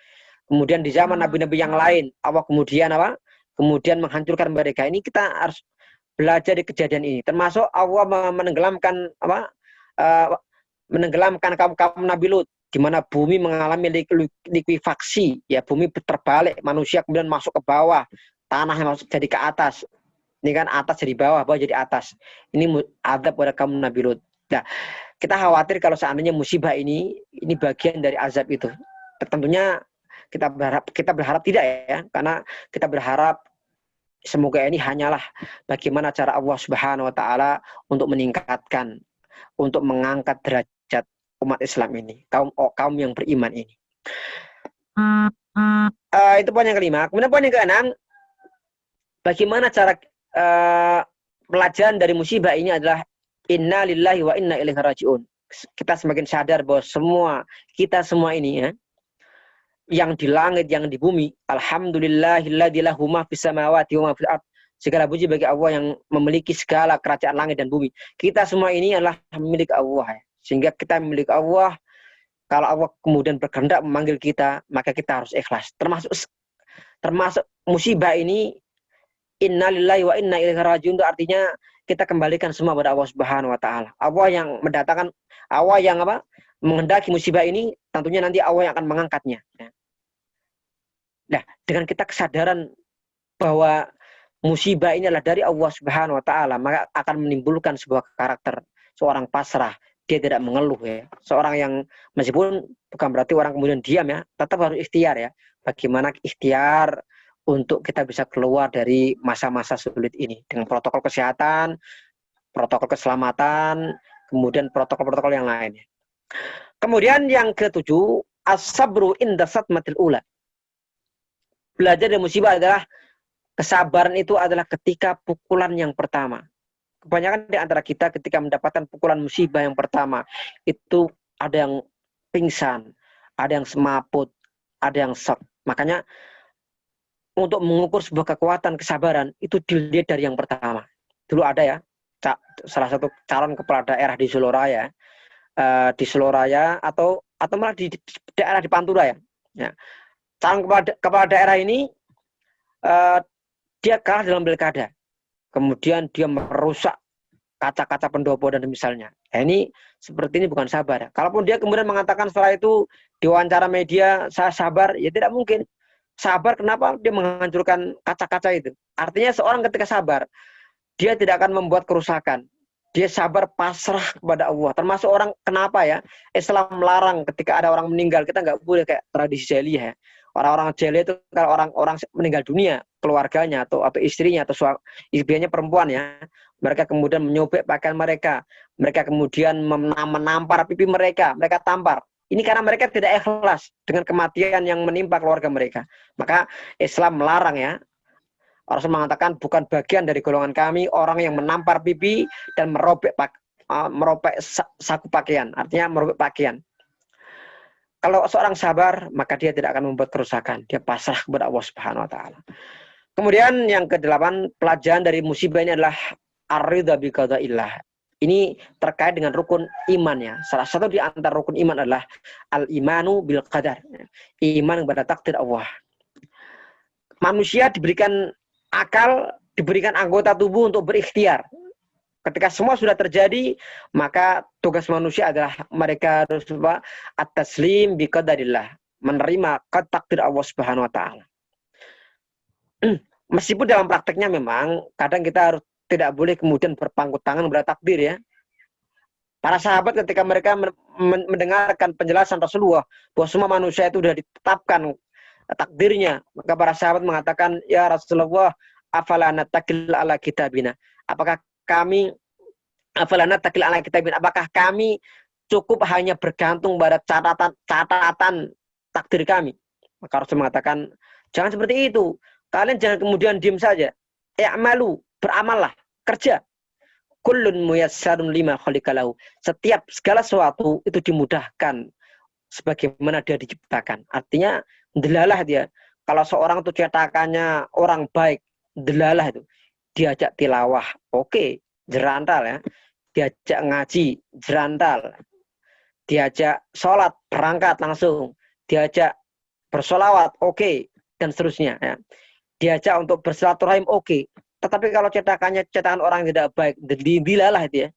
Kemudian di zaman nabi-nabi yang lain Allah kemudian menghancurkan mereka. Ini kita harus belajar di kejadian ini. Termasuk Allah menenggelamkan kaum Nabi Lut, di mana bumi mengalami likuifaksi, ya bumi terbalik, manusia kemudian masuk ke bawah, tanah yang masuk jadi ke atas. Ini kan atas jadi bawah, bawah jadi atas. Ini azab pada kaum Nabi Lut. Nah, kita khawatir kalau seandainya musibah ini bagian dari azab itu. Tentunya kita berharap tidak ya, karena kita berharap semoga ini hanyalah bagaimana cara Allah Subhanahu wa taala untuk meningkatkan, untuk mengangkat derajat umat Islam ini, kaum yang beriman ini. Itu poin yang kelima. Kemudian poin yang keenam, bagaimana cara pelajaran dari musibah ini adalah inna lillahi wa inna ilaihi rajiun. Kita semakin sadar bahwa kita semua ini ya, yang di langit, yang di bumi, alhamdulillahilladzi lahu ma fis samawati wa ma fil ardh. Segala puji bagi Allah yang memiliki segala kerajaan langit dan bumi. Kita semua ini adalah milik Allah ya. Sehingga kita milik Allah. Kalau Allah kemudian berkehendak memanggil kita, maka kita harus ikhlas. Termasuk musibah ini, innalillahi wa inna ilaihi rajiun, itu artinya kita kembalikan semua pada Allah Subhanahu wa taala. Allah yang mendatangkan, Allah yang menghendaki musibah ini, tentunya nanti Allah yang akan mengangkatnya. Nah, dengan kita kesadaran bahwa musibah ini adalah dari Allah Subhanahu wa taala, maka akan menimbulkan sebuah karakter seorang pasrah, dia tidak mengeluh ya. Seorang yang meskipun bukan berarti orang kemudian diam ya, tetap harus ikhtiar ya. Bagaimana ikhtiar untuk kita bisa keluar dari masa-masa sulit ini dengan protokol kesehatan, protokol keselamatan, kemudian protokol-protokol yang lainnya. Kemudian yang ketujuh, as-sabru inda satmatil ula. Belajar dari musibah adalah kesabaran itu adalah ketika pukulan yang pertama. Kebanyakan di antara kita ketika mendapatkan pukulan musibah yang pertama, itu ada yang pingsan, ada yang semaput, ada yang shock. Makanya untuk mengukur sebuah kekuatan kesabaran itu dilihat dari yang pertama. Dulu ada ya, salah satu calon kepala daerah di Soloraya atau malah di daerah di Pantura ya. Calon kepala daerah ini dia kalah dalam pilkada, kemudian dia merusak kaca-kaca pendopo dan misalnya. Ini seperti ini bukan sabar. Kalaupun dia kemudian mengatakan setelah itu diwawancara media saya sabar, ya tidak mungkin. Sabar kenapa dia menghancurkan kaca-kaca itu? Artinya seorang ketika sabar, dia tidak akan membuat kerusakan. Dia sabar pasrah kepada Allah. Termasuk orang kenapa ya? Islam melarang ketika ada orang meninggal, kita nggak boleh kayak tradisi jahiliyah ya. Orang-orang jahiliyah itu kalau orang-orang meninggal dunia, keluarganya atau istrinya atau istrinya perempuan ya, mereka kemudian menyobek pakaian mereka, mereka kemudian menampar pipi mereka tampar. Ini karena mereka tidak ikhlas dengan kematian yang menimpa keluarga mereka. Maka Islam melarang ya. Rasul mengatakan bukan bagian dari golongan kami orang yang menampar pipi dan merobek saku pakaian, artinya merobek pakaian. Kalau seorang sabar, maka dia tidak akan membuat kerusakan. Dia pasrah kepada Allah Subhanahu wa taala. Kemudian yang ke-8, pelajaran dari musibah ini adalah ar-ridha bi qadaillah. Ini terkait dengan rukun iman ya. Salah satu di antara rukun iman adalah al-imanu bil qadar. Iman kepada takdir Allah. Manusia diberikan akal, diberikan anggota tubuh untuk berikhtiar. Ketika semua sudah terjadi, maka tugas manusia adalah mereka harus at-taslim bi qadarillah, menerima takdir Allah Subhanahu wa taala. Meskipun dalam prakteknya memang kadang kita harus tidak boleh kemudian berpangku tangan kepada takdir ya. Para sahabat ketika mereka mendengarkan penjelasan Rasulullah bahwa semua manusia itu sudah ditetapkan takdirnya, maka para sahabat mengatakan, "Ya Rasulullah, afala natakil ala kitabina?" Apakah kami cukup hanya bergantung pada catatan takdir kami? Maka Rasul mengatakan, jangan seperti itu. Kalian jangan kemudian diam saja. I'malu, beramallah, kerja. Kullun muyassarun lima khuliqalahu. Setiap segala sesuatu itu dimudahkan sebagaimana dia diciptakan. Artinya delalah dia. Kalau seorang itu cetakannya orang baik, delalah itu. Diajak tilawah, oke, jerantal ya. Diajak ngaji, jerantal. Diajak sholat, berangkat langsung. Diajak bersolawat, oke, dan seterusnya ya. Diajak untuk bersilaturahim, oke. Tetapi kalau cetakan orang yang tidak baik, dilalah itu ya.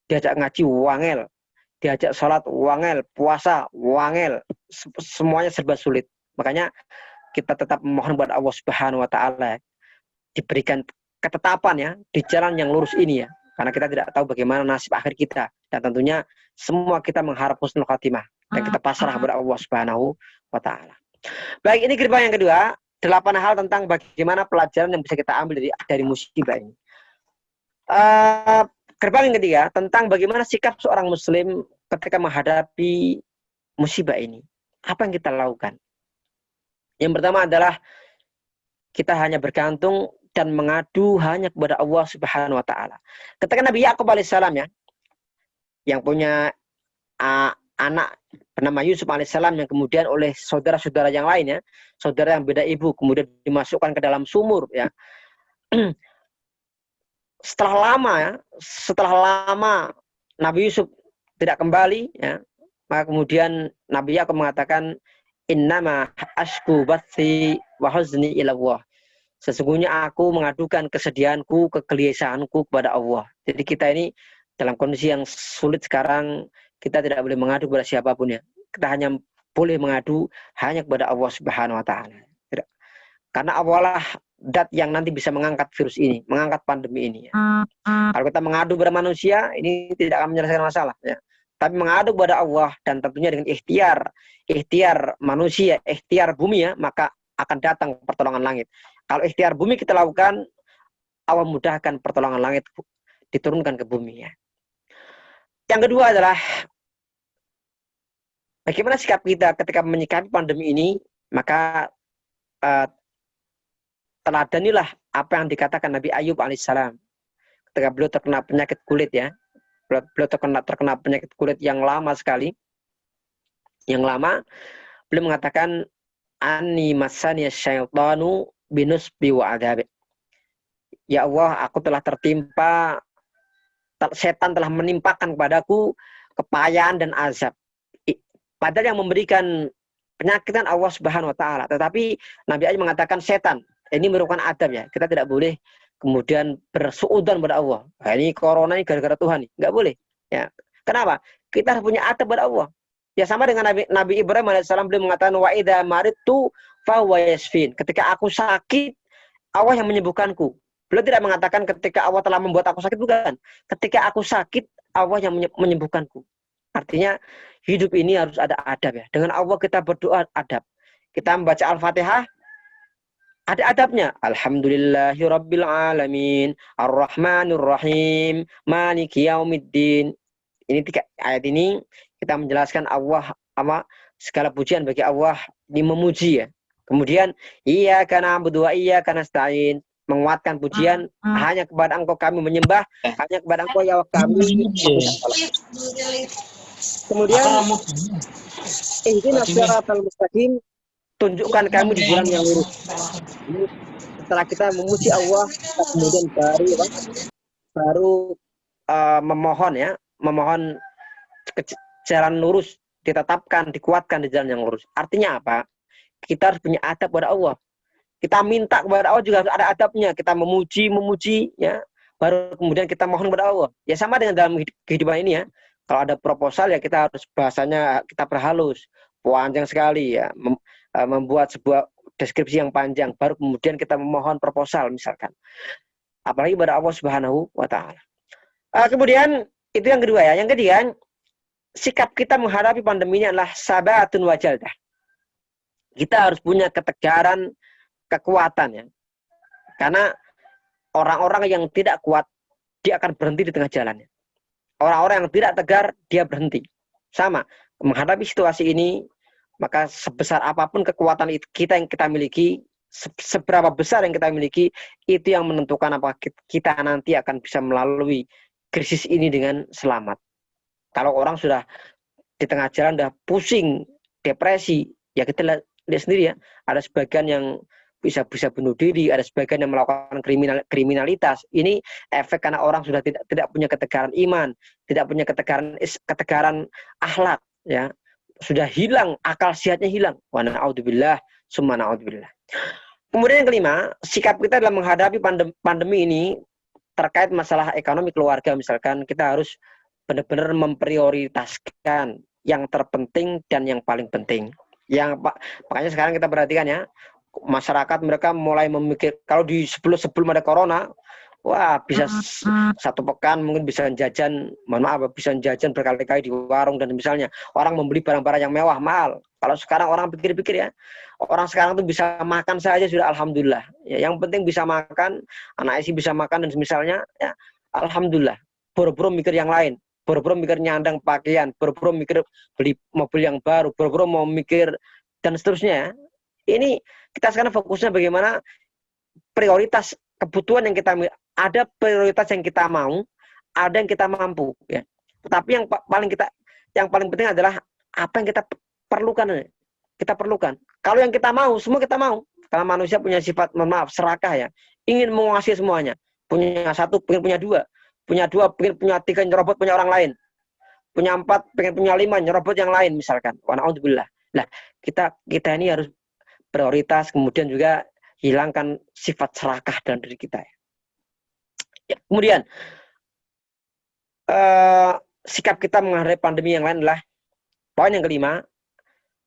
Diajak ngaji, wangel. Diajak sholat, wangel. Puasa, wangel. Semuanya serba sulit. Makanya kita tetap memohon kepada Allah Subhanahu wa taala diberikan ketetapan ya di jalan yang lurus ini ya. Karena kita tidak tahu bagaimana nasib akhir kita, dan tentunya semua kita mengharap husnul khatimah dan kita pasrah kepada Allah Subhanahu wa taala. Baik, ini gerbang yang kedua, 8 hal tentang bagaimana pelajaran yang bisa kita ambil dari musibah ini. Gerbang yang ketiga tentang bagaimana sikap seorang muslim ketika menghadapi musibah ini. Apa yang kita lakukan? Yang pertama adalah kita hanya bergantung dan mengadu hanya kepada Allah Subhanahu wa taala. Ketika Nabi Yakub alaihissalam ya, yang punya anak bernama Yusuf alaihissalam yang kemudian oleh saudara-saudara yang lain ya, saudara yang beda ibu kemudian dimasukkan ke dalam sumur ya. Setelah lama Nabi Yusuf tidak kembali ya, maka kemudian Nabi Yakub mengatakan innama ashku bathi wa huzni ila Allah. Sesungguhnya aku mengadukan kesedihanku, kegelisahanku kepada Allah. Jadi kita ini dalam kondisi yang sulit sekarang, kita tidak boleh mengadu kepada siapapun ya. Kita hanya boleh mengadu hanya kepada Allah Subhanahu wa taala. Karena Allah lah zat yang nanti bisa mengangkat virus ini, mengangkat pandemi ini ya. Kalau kita mengadu kepada manusia, ini tidak akan menyelesaikan masalah ya. Tapi mengadu kepada Allah dan tentunya dengan ikhtiar manusia, ikhtiar bumi ya, maka akan datang pertolongan langit. Kalau ikhtiar bumi kita lakukan, Allah mudahkan pertolongan langit diturunkan ke bumi ya. Yang kedua adalah bagaimana sikap kita ketika menyikapi pandemi ini, maka teladanilah apa yang dikatakan Nabi Ayub alaihissalam ketika beliau terkena penyakit kulit ya. Beliau terkena penyakit kulit yang lama sekali. Yang lama, beliau mengatakan anni masani syaitanu binusbi wa adzabi. Ya Allah, aku telah tertimpa, setan telah menimpakan kepadaku kepayahan dan azab. Padahal yang memberikan penyakitan Allah Subhanahu wa taala, tetapi Nabi Ayub mengatakan setan. Ini merupakan adab ya. Kita tidak boleh kemudian bersuudzon pada Allah. Nah, ini corona ini gara-gara Tuhan nih. Enggak boleh. Ya. Kenapa? Kita harus punya adab pada Allah. Ya sama dengan Nabi Ibrahim alaihissalam, beliau mengatakan wa idza maridtu fa huwa yashfin. Ketika aku sakit, Allah yang menyembuhkanku. Beliau tidak mengatakan ketika Allah telah membuat aku sakit, bukan. Ketika aku sakit, Allah yang menyembuhkanku. Artinya hidup ini harus ada adab ya. Dengan Allah kita berdoa adab. kita membaca Al-Fatihah ada adabnya. Alhamdulillahirabbil alamin, arrahmanir rahim, maliki yaumiddin. Ini 3 ayat ini kita menjelaskan Allah segala pujian bagi Allah, ini memuji ya. Kemudian iyyaka na'budu wa iyyaka nasta'in, menguatkan pujian hanya kepada Engkau kami menyembah, hanya kepada Engkau ya kami. Kemudian ihdinas siratal mustaqim, tunjukkan kami di jalan yang lurus. Setelah kita memuji Allah, kita kemudian baru memohon ya, memohon jalan lurus ditetapkan, dikuatkan di jalan yang lurus. Artinya apa? Kita harus punya adab kepada Allah. Kita minta kepada Allah juga harus ada adabnya. Kita memuji ya, baru kemudian kita mohon kepada Allah. Ya sama dengan dalam kehidupan ini ya. Kalau ada proposal ya kita harus bahasanya kita perhalus, panjang sekali ya, membuat sebuah deskripsi yang panjang, baru kemudian kita memohon proposal misalkan. Apalagi pada Allah Subhanahu wa taala. Kemudian itu yang kedua ya. Yang ketiga, sikap kita menghadapi pandemi ini adalah sabatun wa jaldah. Kita harus punya ketegaran, kekuatan ya. Karena orang-orang yang tidak kuat dia akan berhenti di tengah jalan. Orang-orang yang tidak tegar dia berhenti. Sama, menghadapi situasi ini, maka sebesar apapun kekuatan kita yang kita miliki, seberapa besar yang kita miliki, itu yang menentukan apa kita nanti akan bisa melalui krisis ini dengan selamat. Kalau orang sudah di tengah jalan sudah pusing, depresi, ya kita lihat sendiri ya, ada sebagian yang bisa bunuh diri, ada sebagian yang melakukan kriminalitas. Ini efek karena orang sudah tidak punya ketegaran iman, tidak punya ketegaran akhlak, ya. Sudah hilang, akal sehatnya hilang. Wa na'udzubillah, summa na'udzubillah. Kemudian yang kelima, sikap kita dalam menghadapi pandemi ini terkait masalah ekonomi keluarga misalkan, kita harus benar-benar memprioritaskan yang terpenting dan yang paling penting. Makanya sekarang kita perhatikan ya, masyarakat mereka mulai memikir, kalau sebelum ada corona, wah bisa 1 pekan mungkin bisa jajan, bisa jajan berkali-kali di warung dan misalnya orang membeli barang-barang yang mewah mahal. Kalau sekarang orang pikir-pikir ya, orang sekarang tuh bisa makan saja sudah alhamdulillah. Ya, yang penting bisa makan, anak istri bisa makan dan misalnya ya alhamdulillah. Boro-boro mikir yang lain, boro-boro mikir nyandang pakaian, boro-boro mikir beli mobil yang baru, boro-boro mau mikir dan seterusnya. Ini kita sekarang fokusnya bagaimana prioritas kebutuhan yang kita ada, prioritas yang kita mau, ada yang kita mampu ya. Tetapi yang paling penting adalah apa yang kita perlukan. Kita perlukan. Kalau yang kita mau, semua kita mau. Karena manusia punya sifat, serakah ya. Ingin menguasai semuanya. Punya 1, pengen punya 2. Punya 2, pengen punya 3, nyerobot punya orang lain. Punya 4, pengen punya 5, nyerobot yang lain misalkan. Wa na'udzubillah. Nah, kita ini harus prioritas, kemudian juga hilangkan sifat serakah dalam diri kita. Ya, kemudian sikap kita menghadapi pandemi yang lain adalah poin yang kelima,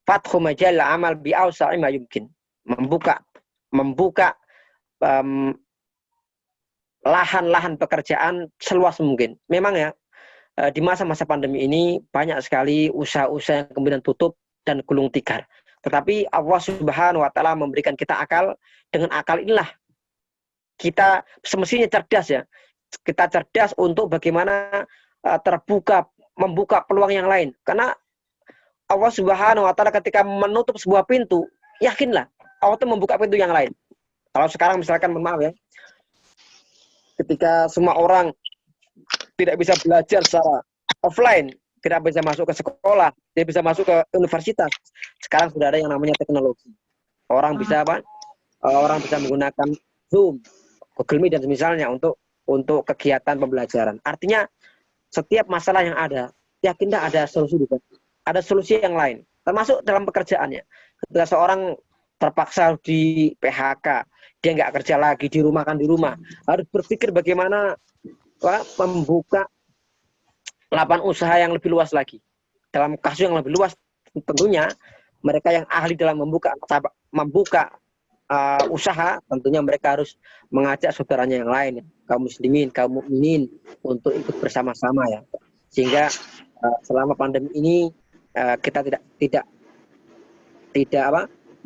fathu majal amal bi awsa'i ma yumkin. Membuka lahan-lahan pekerjaan seluas mungkin. Memang ya, di masa-masa pandemi ini banyak sekali usaha-usaha yang kemudian tutup dan gulung tikar. Tetapi Allah Subhanahu wa taala memberikan kita akal, dengan akal inilah kita semestinya cerdas ya. Kita cerdas untuk bagaimana membuka peluang yang lain. Karena Allah Subhanahu wa taala ketika menutup sebuah pintu, yakinlah Allah itu membuka pintu yang lain. Kalau sekarang misalkan maaf ya, ketika semua orang tidak bisa belajar secara offline, tidak bisa masuk ke sekolah, tidak bisa masuk ke universitas. Sekarang sudah ada yang namanya teknologi. Orang bisa orang bisa menggunakan Zoom, Google Meet dan misalnya untuk kegiatan pembelajaran. Artinya setiap masalah yang ada, yakinlah ada solusi juga. Ada solusi yang lain, termasuk dalam pekerjaannya. Ketika seorang terpaksa di PHK, dia nggak kerja lagi, dirumahkan di rumah, harus berpikir bagaimana membuka lapangan usaha yang lebih luas lagi. Dalam kasus yang lebih luas, tentunya mereka yang ahli dalam membuka usaha, tentunya mereka harus mengajak saudaranya yang lain, kaum muslimin, kaum mukminin, untuk ikut bersama-sama ya. Sehingga selama pandemi ini kita tidak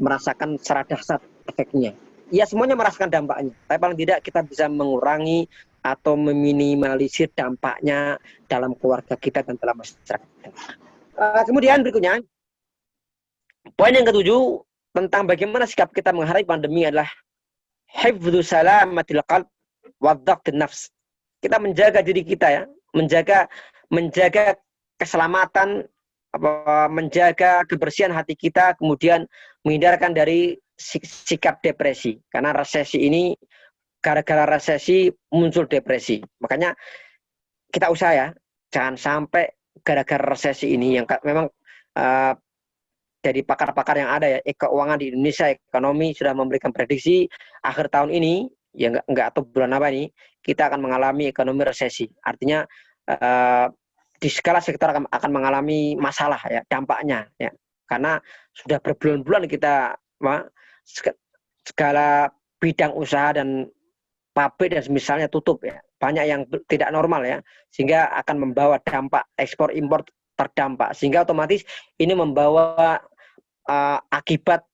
merasakan secara dahsyat efeknya. Ya semuanya merasakan dampaknya, tapi paling tidak kita bisa mengurangi atau meminimalisir dampaknya dalam keluarga kita dan dalam masyarakat. Kemudian berikutnya, poin yang ketujuh tentang bagaimana sikap kita menghadapi pandemi adalah hifdzu salamatil qalb wa dhaqtin nafs. Kita menjaga diri kita ya, menjaga keselamatan, menjaga kebersihan hati kita, kemudian menghindarkan dari sikap depresi. Karena resesi ini, gara-gara resesi muncul depresi. Makanya kita usaha ya, jangan sampai gara-gara resesi ini yang memang dari pakar-pakar yang ada ya, keuangan di Indonesia, ekonomi sudah memberikan prediksi akhir tahun ini, ya enggak atau bulan apa ini, kita akan mengalami ekonomi resesi. Artinya di segala sektor akan mengalami masalah ya, dampaknya ya. Karena sudah berbulan-bulan kita segala bidang usaha dan pabrik dan misalnya tutup ya. Banyak yang tidak normal ya, sehingga akan membawa dampak ekspor impor terdampak, sehingga otomatis ini membawa akibat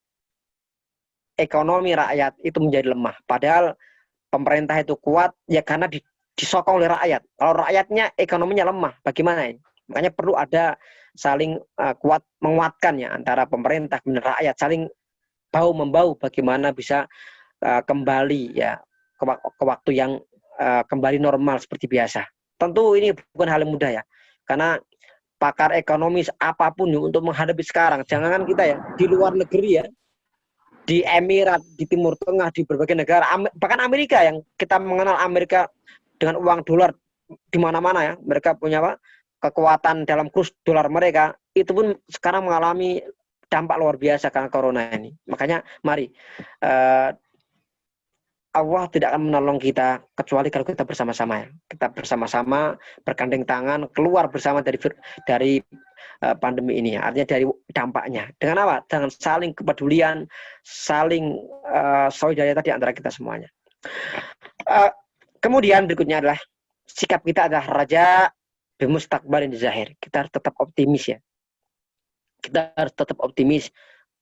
ekonomi rakyat itu menjadi lemah. Padahal pemerintah itu kuat ya karena disokong oleh rakyat. Kalau rakyatnya ekonominya lemah, bagaimana ini? Makanya perlu ada saling menguatkan ya antara pemerintah dan rakyat, saling bahu membau bagaimana bisa kembali ya ke waktu yang kembali normal seperti biasa. Tentu ini bukan hal yang mudah ya, karena pakar ekonomis apapun untuk menghadapi sekarang, jangankan kita ya, di luar negeri ya, di Emirat, di Timur Tengah, di berbagai negara, bahkan Amerika yang kita mengenal Amerika dengan uang dolar di mana-mana ya, mereka punya kekuatan dalam kurs dolar mereka, itu pun sekarang mengalami dampak luar biasa karena corona ini. Makanya mari Allah tidak akan menolong kita kecuali kalau kita bersama-sama ya. Kita bersama-sama bergandeng tangan keluar bersama dari pandemi ini ya. Artinya dari dampaknya. Dengan apa? Dengan saling kepedulian, saling solidaritas di antara kita semuanya. Kemudian berikutnya adalah sikap kita adalah raja bimustaqbalin zahir. Kita harus tetap optimis ya. Kita harus tetap optimis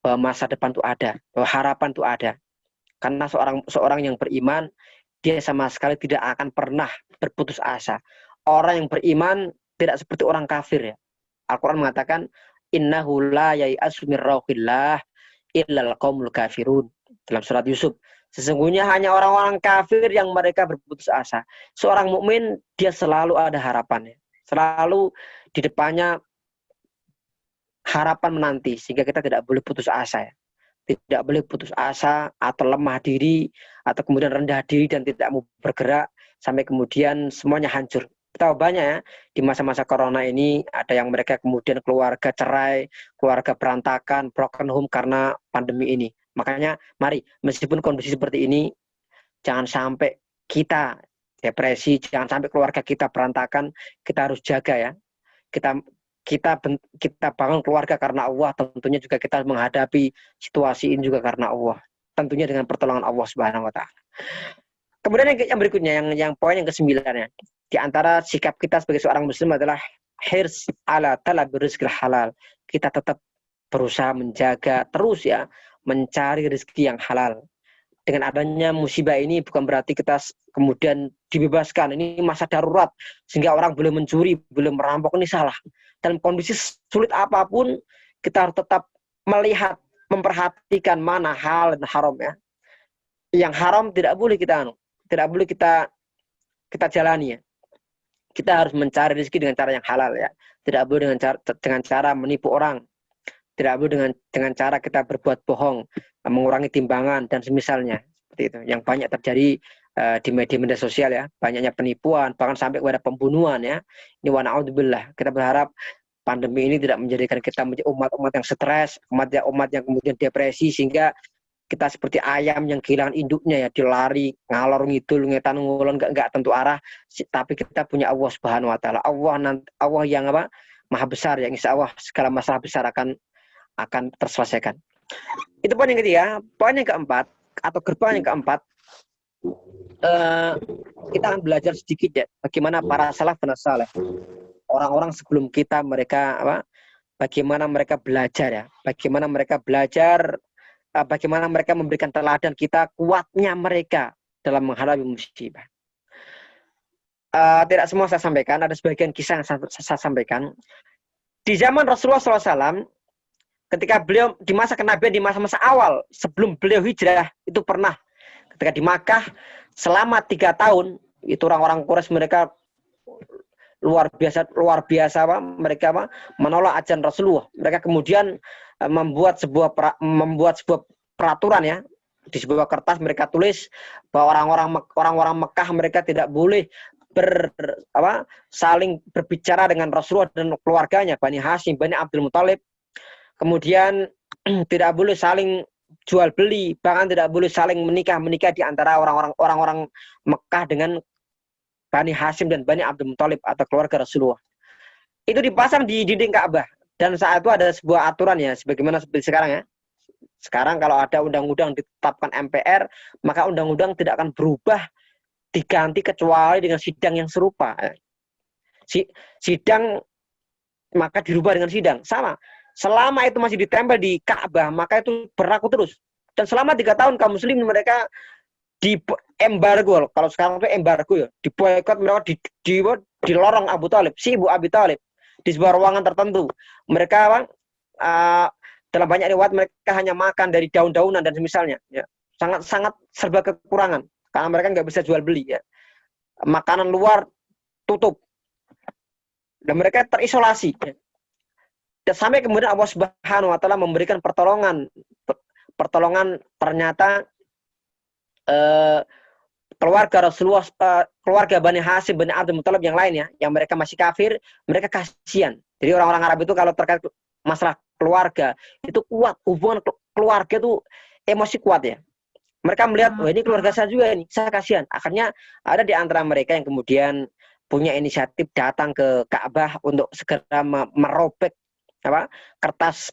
bahwa masa depan itu ada, bahwa harapan itu ada. Karena seorang yang beriman, dia sama sekali tidak akan pernah berputus asa. Orang yang beriman tidak seperti orang kafir ya. Al-Quran mengatakan, innahu la yai'asu min rauhillah illal qaumul kafirun. Dalam surat Yusuf, sesungguhnya hanya orang-orang kafir yang mereka berputus asa. Seorang mukmin dia selalu ada harapannya. Selalu di depannya harapan menanti, sehingga kita tidak boleh putus asa ya. Tidak boleh putus asa atau lemah diri atau kemudian rendah diri dan tidak mau bergerak sampai kemudian semuanya hancur. Kita banyak ya di masa-masa corona ini, ada yang mereka kemudian keluarga cerai, keluarga berantakan, broken home karena pandemi ini. Makanya mari, meskipun kondisi seperti ini, jangan sampai kita depresi, jangan sampai keluarga kita berantakan. Kita harus jaga ya. Kita bangun keluarga karena Allah, tentunya juga kita menghadapi situasi ini juga karena Allah, tentunya dengan pertolongan Allah Subhanahu wa taala. Kemudian yang berikutnya, yang poin yang ke-9 ya, di antara sikap kita sebagai seorang muslim adalah hirs ala talabir rizqil halal. Kita tetap berusaha menjaga terus ya, mencari rezeki yang halal. Dengan adanya musibah ini bukan berarti kita kemudian dibebaskan, ini masa darurat sehingga orang boleh mencuri, boleh merampok, ini salah. Dalam kondisi sulit apapun, kita harus tetap melihat, memperhatikan mana hal dan haram ya. Yang haram tidak boleh kita jalani ya. Kita harus mencari rezeki dengan cara yang halal ya. Tidak boleh dengan cara menipu orang. Tidak boleh dengan cara kita berbuat bohong, mengurangi timbangan dan semisalnya seperti itu. Yang banyak terjadi di media sosial ya, banyaknya penipuan, bahkan sampai kepada pembunuhan ya. Ini wa na'udzubillah. Kita berharap pandemi ini tidak menjadikan kita menjadi umat-umat yang stres, umat yang kemudian depresi, sehingga kita seperti ayam yang kehilangan induknya ya, dilari ngalor ngidul ngetan ngulon enggak tentu arah, tapi kita punya Allah Subhanahu wa taala. Allah yang Maha besar yang insya Allah segala masalah besar akan terselesaikan. Itu poin yang ketiga. Poin yang keempat atau gerbang yang keempat, kita akan belajar sedikit ya bagaimana para salaf dan saleh, orang-orang sebelum kita, mereka bagaimana mereka belajar ya, bagaimana mereka belajar bagaimana mereka memberikan teladan kita, kuatnya mereka dalam menghadapi musibah. Tidak semua saya sampaikan, ada sebagian kisah yang saya sampaikan. Di zaman Rasulullah SAW, ketika beliau di masa kenabian, di masa-masa awal sebelum beliau hijrah, itu pernah ketika di Makkah selama 3 tahun, itu orang-orang Quraisy mereka luar biasa apa, mereka apa, menolak ajaran Rasulullah. Mereka kemudian membuat sebuah peraturan ya, di sebuah kertas mereka tulis bahwa orang-orang Mekah mereka tidak boleh saling berbicara dengan Rasulullah dan keluarganya, Bani Hashim, Bani Abdul Muthalib. Kemudian tidak boleh saling jual beli, bahkan tidak boleh saling menikah di antara orang-orang Mekah dengan Bani Hashim dan Bani Abdul Muthalib atau keluarga Rasulullah. Itu dipasang di dinding Ka'bah, dan saat itu ada sebuah aturan ya, sebagaimana seperti sekarang ya. Sekarang kalau ada undang-undang ditetapkan MPR, maka undang-undang tidak akan berubah diganti kecuali dengan sidang yang serupa. Sidang maka dirubah dengan sidang sama. Selama itu masih ditempel di Ka'bah, maka itu berlaku terus. Dan selama 3 tahun kaum muslim mereka di embargo. Kalau sekarang itu embargo ya, diboikot mereka di lorong Abu Thalib, si Ibu Abi Thalib, di sebuah ruangan tertentu. Mereka dalam banyak riwayat mereka hanya makan dari daun-daunan dan semisalnya. Ya. Sangat serba kekurangan. Karena mereka nggak bisa jual beli ya. Makanan luar tutup. Dan mereka terisolasi. Ya. Dan sampai kemudian Allah Subhanahu wa taala memberikan pertolongan. Pertolongan ternyata keluarga Rasulullah, keluarga Bani Hashim, Bani Abdul Muthalib yang lainnya, yang mereka masih kafir, mereka kasihan. Jadi orang-orang Arab itu kalau terkait masalah keluarga, itu kuat. Hubungan keluarga itu emosi kuat ya. Mereka melihat, oh ini keluarga saya juga ini, saya kasihan. Akhirnya ada di antara mereka yang kemudian punya inisiatif datang ke Ka'bah untuk segera merobek kertas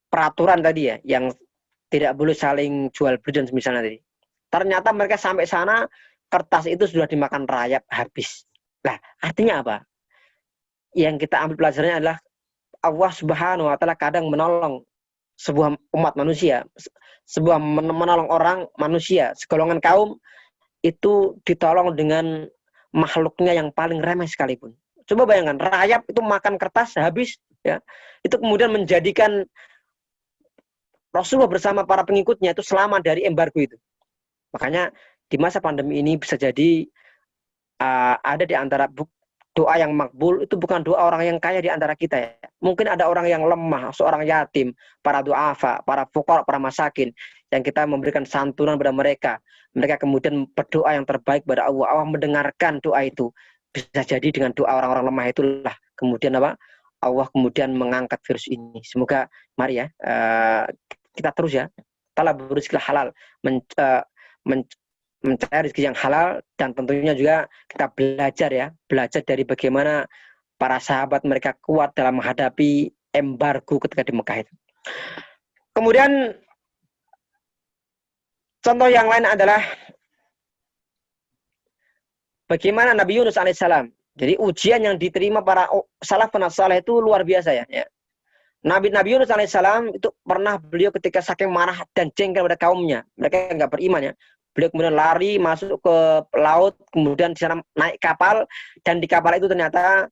peraturan tadi ya, yang tidak boleh saling jual beli dan semisalnya tadi. Ternyata mereka sampai sana, kertas itu sudah dimakan rayap habis. Nah, artinya apa? Yang kita ambil pelajarannya adalah Allah Subhanahu wa taala kadang menolong sebuah umat manusia, sebuah menolong orang manusia, segolongan kaum itu ditolong dengan makhluknya yang paling remeh sekalipun. Coba bayangkan, rayap itu makan kertas habis ya. Itu kemudian menjadikan Rasulullah bersama para pengikutnya itu selamat dari embargo itu. Makanya di masa pandemi ini bisa jadi ada di antara doa yang makbul itu bukan doa orang yang kaya di antara kita ya. Mungkin ada orang yang lemah, seorang yatim, para duafa, para fuqara, para masakin, yang kita memberikan santunan pada mereka. Mereka kemudian berdoa yang terbaik pada Allah. Allah mendengarkan doa itu. Bisa jadi dengan doa orang-orang lemah itulah kemudian Allah kemudian mengangkat virus ini. Semoga mari ya kita terus ya talabur rizqil halal, mencari rezeki yang halal, dan tentunya juga kita belajar dari bagaimana para sahabat mereka kuat dalam menghadapi embargo ketika di Mekah itu. Kemudian contoh yang lain adalah bagaimana Nabi Yunus alaihissalam. Jadi ujian yang diterima para salafun saleh itu luar biasa ya. Nabi Yunus alaihissalam itu pernah beliau ketika saking marah dan jengkel pada kaumnya, mereka nggak beriman ya. Beliau kemudian lari masuk ke laut, kemudian di sana naik kapal, dan di kapal itu ternyata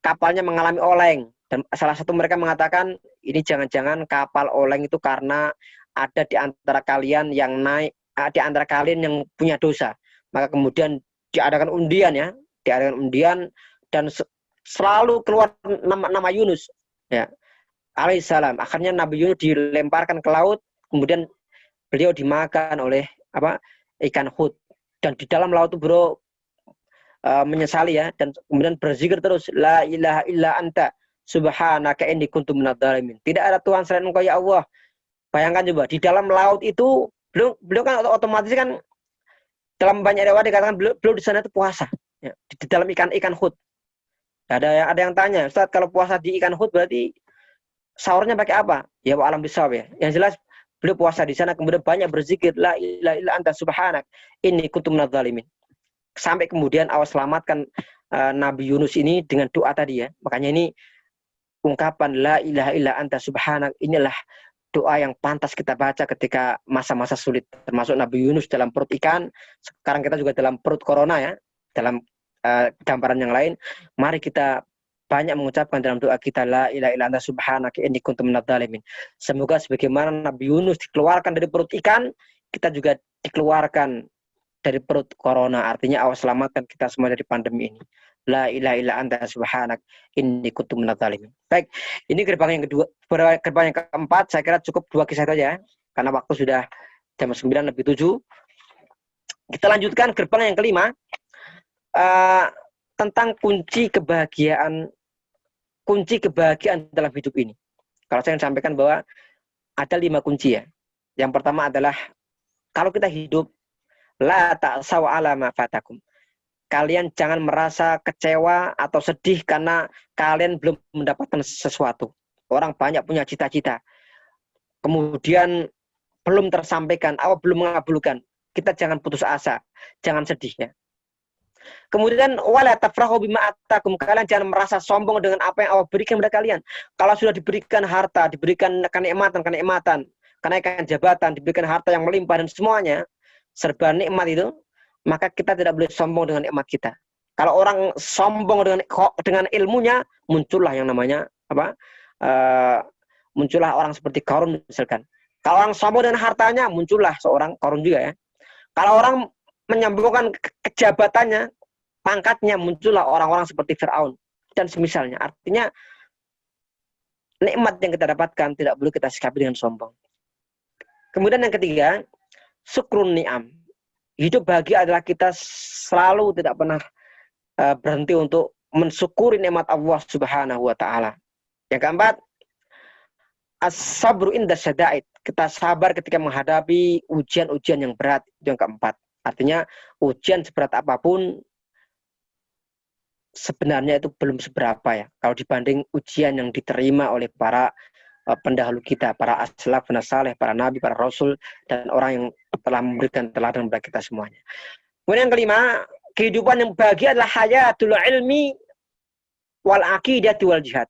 kapalnya mengalami oleng. Dan salah satu mereka mengatakan, ini jangan-jangan kapal oleng itu karena ada di antara kalian yang naik, di antara kalian yang punya dosa. Maka kemudian diadakan undian ya, dan selalu keluar nama Yunus ya, alaihissalam. Akhirnya Nabi Yunus dilemparkan ke laut, kemudian beliau dimakan oleh ikan hut, dan di dalam laut itu bro menyesali ya, dan kemudian berzikir terus, la ilaha illa anta subhanaka inni kuntu minadz dzalimin. Tidak ada Tuhan selain Engkau ya Allah. Bayangkan coba di dalam laut itu beliau kan otomatis kan dalam banyak riwayat dikatakan beliau di sana itu puasa ya, di dalam ikan hut. Ada yang tanya, Ustaz, kalau puasa di ikan hut berarti sahurnya pakai apa? Ya wa alam bisawab ya. Yang jelas beliau puasa di sana, kemudian banyak berzikir, la ilaha illa anta subhanak inni kuntu minadz dzalimin. Sampai kemudian Allah selamatkan Nabi Yunus ini dengan doa tadi ya. Makanya ini ungkapan la ilaha illa anta subhanak inilah doa yang pantas kita baca ketika masa-masa sulit, termasuk Nabi Yunus dalam perut ikan. Sekarang kita juga dalam perut corona ya, dalam gambaran yang lain. Mari kita banyak mengucapkan dalam doa kita la ilaha illa anta subhanaka inni kuntu minadz dzalimin. Semoga sebagaimana Nabi Yunus dikeluarkan dari perut ikan, kita juga dikeluarkan dari perut corona. Artinya Allah selamatkan kita semua dari pandemi ini. La ilaha illa anta subhanak inni kuntu minadz dzalimin. Baik, ini gerbang yang kedua, gerbang yang keempat. Saya kira cukup 2 kisah itu aja karena waktu sudah jam 9:07. Kita lanjutkan gerbang yang kelima, tentang kunci kebahagiaan dalam hidup ini. Kalau saya sampaikan bahwa ada 5 kunci ya. Yang pertama adalah kalau kita hidup la ta'saw ala ma fatakum. Kalian jangan merasa kecewa atau sedih karena kalian belum mendapatkan sesuatu. Orang banyak punya cita-cita, kemudian belum tersampaikan, Allah belum mengabulkan. Kita jangan putus asa, jangan sedih ya. Kemudian wala tafrahu bima atakum, kalian jangan merasa sombong dengan apa yang Allah berikan kepada kalian. Kalau sudah diberikan harta, diberikan kenikmatan, kenaikan jabatan, diberikan harta yang melimpah dan semuanya serba nikmat itu, maka kita tidak boleh sombong dengan nikmat kita. Kalau orang sombong dengan ilmunya, muncullah yang namanya apa? Muncullah orang seperti Qarun misalkan. Kalau orang sombong dengan hartanya, muncullah seorang Qarun juga ya. Kalau orang menyombongkan kejabatannya, pangkatnya, muncullah orang-orang seperti Firaun dan semisalnya. Artinya nikmat yang kita dapatkan tidak boleh kita sikapi dengan sombong. Kemudian yang ketiga, syukrun ni'am. Hidup bahagia adalah kita selalu tidak pernah berhenti untuk mensyukuri nikmat Allah Subhanahu wa taala. Yang keempat, as-sabru inda syada'id. Kita sabar ketika menghadapi ujian-ujian yang berat. Itu yang keempat. Artinya ujian seberat apapun sebenarnya itu belum seberapa ya. Kalau dibanding ujian yang diterima oleh para pendahulu kita, para as-salafun saleh, para nabi, para rasul, dan orang yang telah memberikan teladan kepada kita semuanya. Kemudian yang kelima, kehidupan yang bahagia adalah hayatul ilmi wal aqidati wal jihad.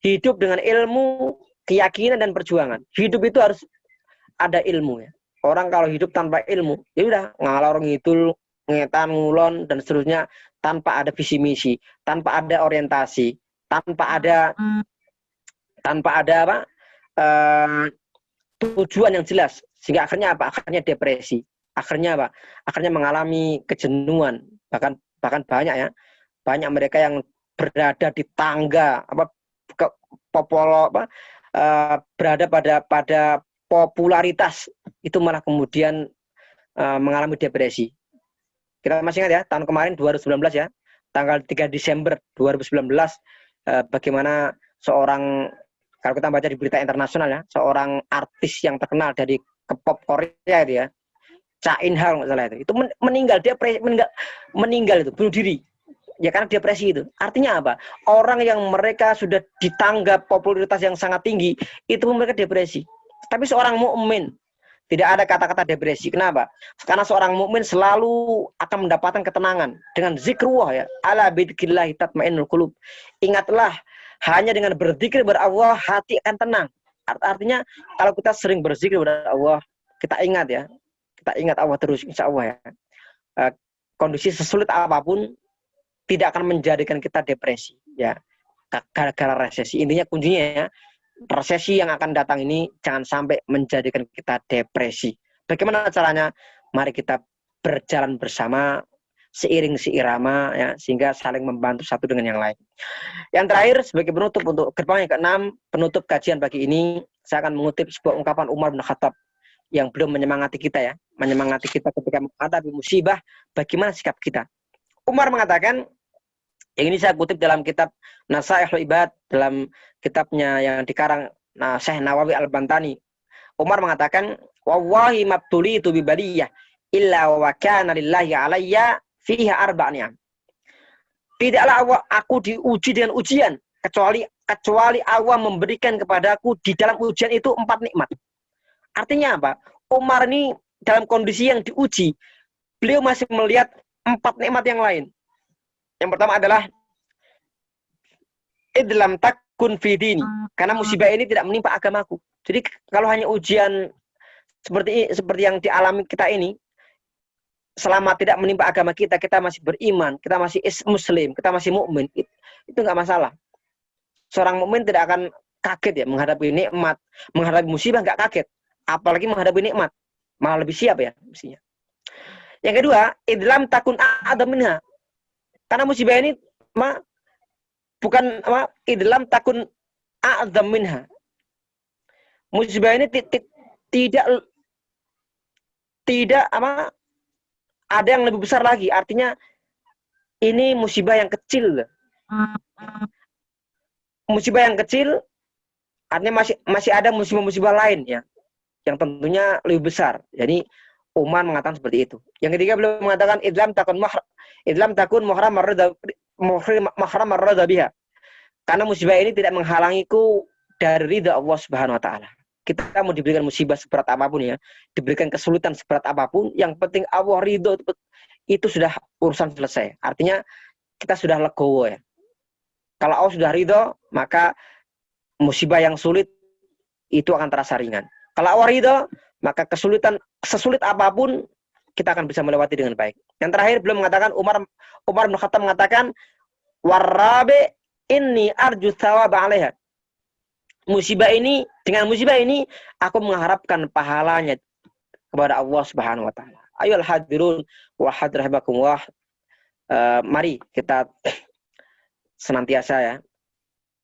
Hidup dengan ilmu, keyakinan dan perjuangan. Hidup itu harus ada ilmu ya. Orang kalau hidup tanpa ilmu, ya udah ngalor ngidul, ngetan ngulon dan seterusnya, tanpa ada visi misi, tanpa ada orientasi, tanpa ada apa? Tujuan yang jelas, sehingga akhirnya apa? Akhirnya depresi. Akhirnya apa? Akhirnya mengalami kejenuhan. Bahkan banyak ya. Banyak mereka yang berada di tangga berada pada popularitas, itu malah kemudian mengalami depresi. Kita masih ingat ya, tahun kemarin 2019 ya, tanggal 3 Desember 2019, bagaimana seorang, kalau kita baca di berita internasional ya, seorang artis yang terkenal dari K-pop Korea itu ya, Cha In-hal nggak salah itu meninggal, dia meninggal itu, bunuh diri. Ya karena depresi itu. Artinya apa? Orang yang mereka sudah ditanggap popularitas yang sangat tinggi, itu mereka depresi. Tapi seorang mukmin tidak ada kata-kata depresi. Kenapa? Karena seorang mukmin selalu akan mendapatkan ketenangan dengan zikrullah ya. Ala bidzikrillah tatmainnul qulub. Ingatlah, hanya dengan berzikir kepada Allah hati akan tenang. Artinya kalau kita sering berzikir kepada Allah, kita ingat ya. Kita ingat Allah terus, insya Allah ya. Kondisi sesulit apapun tidak akan menjadikan kita depresi ya. Gara-gara resesi. Intinya kuncinya ya, resesi yang akan datang ini jangan sampai menjadikan kita depresi. Bagaimana caranya? Mari kita berjalan bersama, seiring seirama ya, sehingga saling membantu satu dengan yang lain. Yang terakhir sebagai penutup untuk gerbang yang ke-6, penutup kajian pagi ini, saya akan mengutip sebuah ungkapan Umar bin Khattab yang belum menyemangati kita ya, menyemangati kita ketika menghadapi musibah, bagaimana sikap kita. Umar mengatakan, yang ini saya kutip dalam kitab Nasaihul Ibad, dalam kitabnya yang dikarang Syekh Nawawi Al-Bantani. Umar mengatakan, wallahi mabtulitu bi baliyah illa wa kana lillahi alayya fiha arba'an. Tidaklah aku diuji dengan ujian kecuali Allah memberikan kepadaku di dalam ujian itu 4 nikmat. Artinya apa? Umar ini dalam kondisi yang diuji, beliau masih melihat 4 nikmat yang lain. Yang pertama adalah idlam takun fidini. Karena musibah ini tidak menimpa agamaku. Jadi kalau hanya ujian seperti yang dialami kita ini, selama tidak menimpa agama kita, kita masih beriman, kita masih muslim, kita masih mukmin, itu nggak masalah. Seorang mukmin tidak akan kaget ya menghadapi nikmat, menghadapi musibah nggak kaget, apalagi menghadapi nikmat, malah lebih siap ya mestinya. Yang kedua, idlam takun a'adzam minha. Karena musibah ini bukan idlam takun a'adzam minha. Musibah ini tidak ada yang lebih besar lagi. Artinya ini musibah yang kecil. Musibah yang kecil artinya masih ada musibah-musibah lain ya, yang tentunya lebih besar. Jadi Umar mengatakan seperti itu. Yang ketiga beliau mengatakan idlam takun muhram ar-radha biha. Karena musibah ini tidak menghalangiku dari ridha Allah Subhanahu wa taala. Kita mau diberikan musibah seberat apapun ya, diberikan kesulitan seberat apapun, yang penting Allah ridho, itu sudah urusan selesai. Artinya kita sudah legowo ya. Kalau Allah sudah ridho, maka musibah yang sulit itu akan terasa ringan. Kalau Allah ridho, maka kesulitan sesulit apapun kita akan bisa melewati dengan baik. Yang terakhir beliau mengatakan, Umar bin Khattab mengatakan, warabe inni arju thawaba 'alaiha. Dengan musibah ini aku mengharapkan pahalanya kepada Allah Subhanahu wa taala. Ayolah hadirun wa hadrahabakumullah. Mari kita senantiasa ya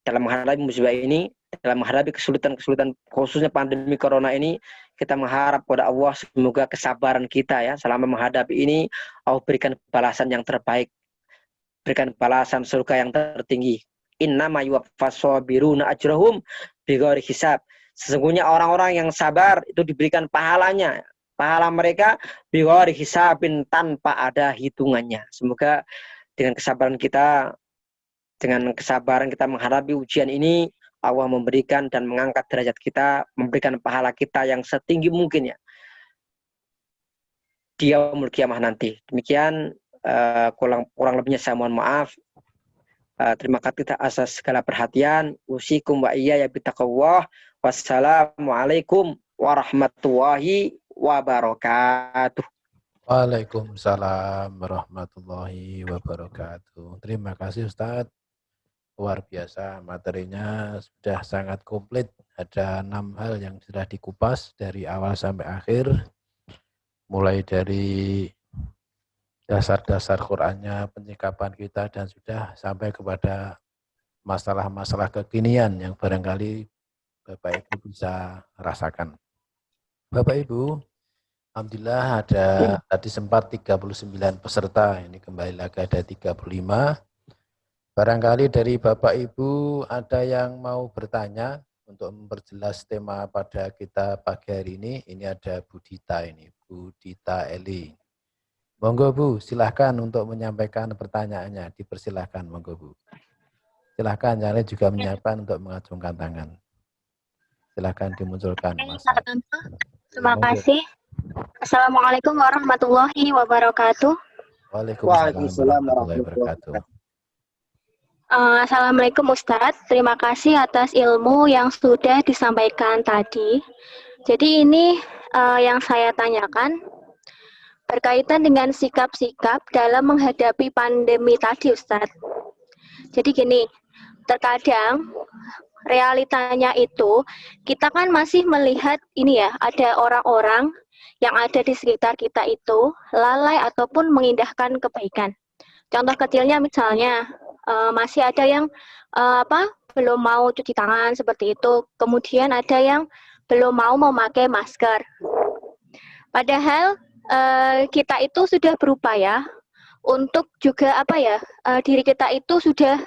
dalam menghadapi musibah ini, dalam menghadapi kesulitan-kesulitan khususnya pandemi corona ini, kita mengharap kepada Allah semoga kesabaran kita ya selama menghadapi ini Allah berikan balasan yang terbaik, berikan balasan surga yang tertinggi. Innama yuwaffas sabiruna ajrahum bighairi hisab. Sesungguhnya orang-orang yang sabar itu diberikan pahalanya, pahala mereka bighairi hisabin, tanpa ada hitungannya. Semoga dengan kesabaran kita menghadapi ujian ini, Allah memberikan dan mengangkat derajat kita, memberikan pahala kita yang setinggi mungkin ya di yaumul qiyamah nanti. Demikian kurang lebihnya saya mohon maaf. Terima kasih atas segala perhatian. Usikum wa iyaya bitaqwallah. Wassalamualaikum warahmatullahi wabarakatuh. Waalaikumsalam warahmatullahi wabarakatuh. Terima kasih Ustadz. Luar biasa, materinya sudah sangat komplit. Ada 6 hal yang sudah dikupas dari awal sampai akhir. Mulai dari dasar-dasar Qur'annya, penyikapan kita, dan sudah sampai kepada masalah-masalah kekinian yang barangkali Bapak Ibu bisa rasakan. Bapak Ibu, alhamdulillah ada tadi sempat 39 peserta, ini kembali lagi ada 35. Barangkali dari Bapak Ibu ada yang mau bertanya untuk memperjelas tema pada kita pagi hari ini ada Bu Dita ini, Bu Dita Eli. Monggo Bu, silahkan untuk menyampaikan pertanyaannya, dipersilahkan monggo Bu. Silahkan, yang lain juga menyiapkan untuk mengacungkan tangan. Silahkan dimunculkan Mas. Terima kasih. Assalamualaikum warahmatullahi wabarakatuh. Waalaikumsalam warahmatullahi wabarakatuh. Assalamualaikum Ustadz, terima kasih atas ilmu yang sudah disampaikan tadi. Jadi ini yang saya tanyakan berkaitan dengan sikap-sikap dalam menghadapi pandemi tadi Ustadz. Jadi gini, terkadang realitanya itu kita kan masih melihat ini ya, ada orang-orang yang ada di sekitar kita itu lalai ataupun mengindahkan kebaikan. Contoh kecilnya misalnya masih ada yang belum mau cuci tangan seperti itu, kemudian ada yang belum mau memakai masker. Padahal kita itu sudah berupaya untuk juga diri kita itu sudah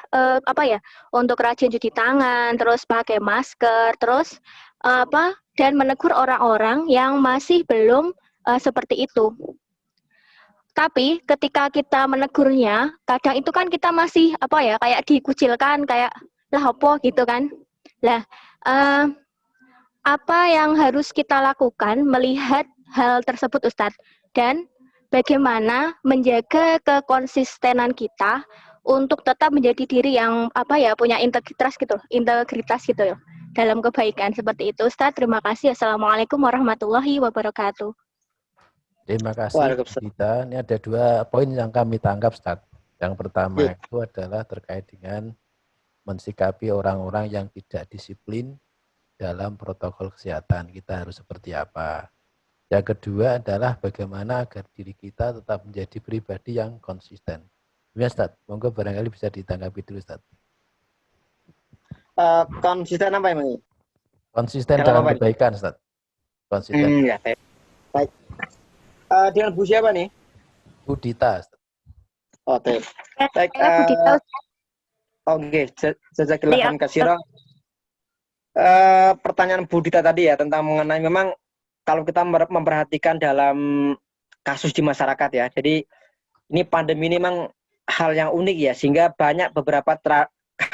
untuk rajin cuci tangan, terus pakai masker, terus dan menegur orang-orang yang masih belum seperti itu. Tapi ketika kita menegurnya, kadang itu kan kita masih kayak dikucilkan, kayak lah apa gitu kan. Lah apa yang harus kita lakukan melihat hal tersebut Ustadz, dan bagaimana menjaga kekonsistenan kita untuk tetap menjadi diri yang punya integritas gitu ya dalam kebaikan seperti itu. Ustaz, terima kasih. Assalamualaikum warahmatullahi wabarakatuh. Terima kasih, Dita. Ini ada 2 poin yang kami tangkap, Ustaz. Yang pertama itu adalah terkait dengan mensikapi orang-orang yang tidak disiplin dalam protokol kesehatan. Kita harus seperti apa. Yang kedua adalah bagaimana agar diri kita tetap menjadi pribadi yang konsisten. Ya, Ustaz, monggo barangkali bisa ditanggapi dulu, Ustaz. Konsisten apa emang? Konsisten dalam kebaikan, Ustaz. Konsisten. Ya, baik. Dengan Bu siapa nih? Bu Dita, Ustaz. Oke. Baik. Oke, jazakallahu khairan. Pertanyaan Bu Dita tadi ya tentang mengenai memang kalau kita memperhatikan dalam kasus di masyarakat ya. Jadi ini pandemi ini memang hal yang unik ya, sehingga banyak beberapa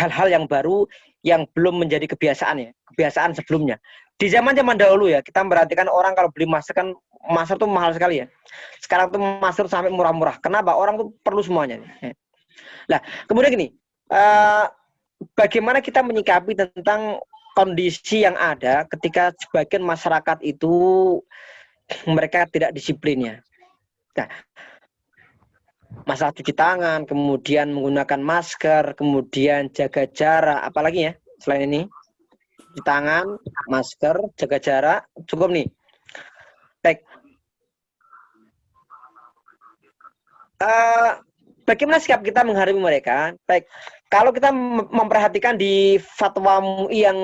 hal-hal yang baru yang belum menjadi kebiasaan sebelumnya. Di zaman-zaman dahulu ya, kita memperhatikan orang kalau beli masker kan, masker tuh mahal sekali ya. Sekarang tuh masker sampai murah-murah. Kenapa? Orang tuh perlu semuanya. Nah, kemudian gini, bagaimana kita menyikapi tentang kondisi yang ada ketika sebagian masyarakat itu mereka tidak disiplinnya. Nah, masalah cuci tangan, kemudian menggunakan masker, kemudian jaga jarak, apalagi ya selain ini, cuci tangan, masker, jaga jarak, cukup nih. Baik. Bagaimana sikap kita menghadapi mereka? Baik, kalau kita memperhatikan di fatwa MUI yang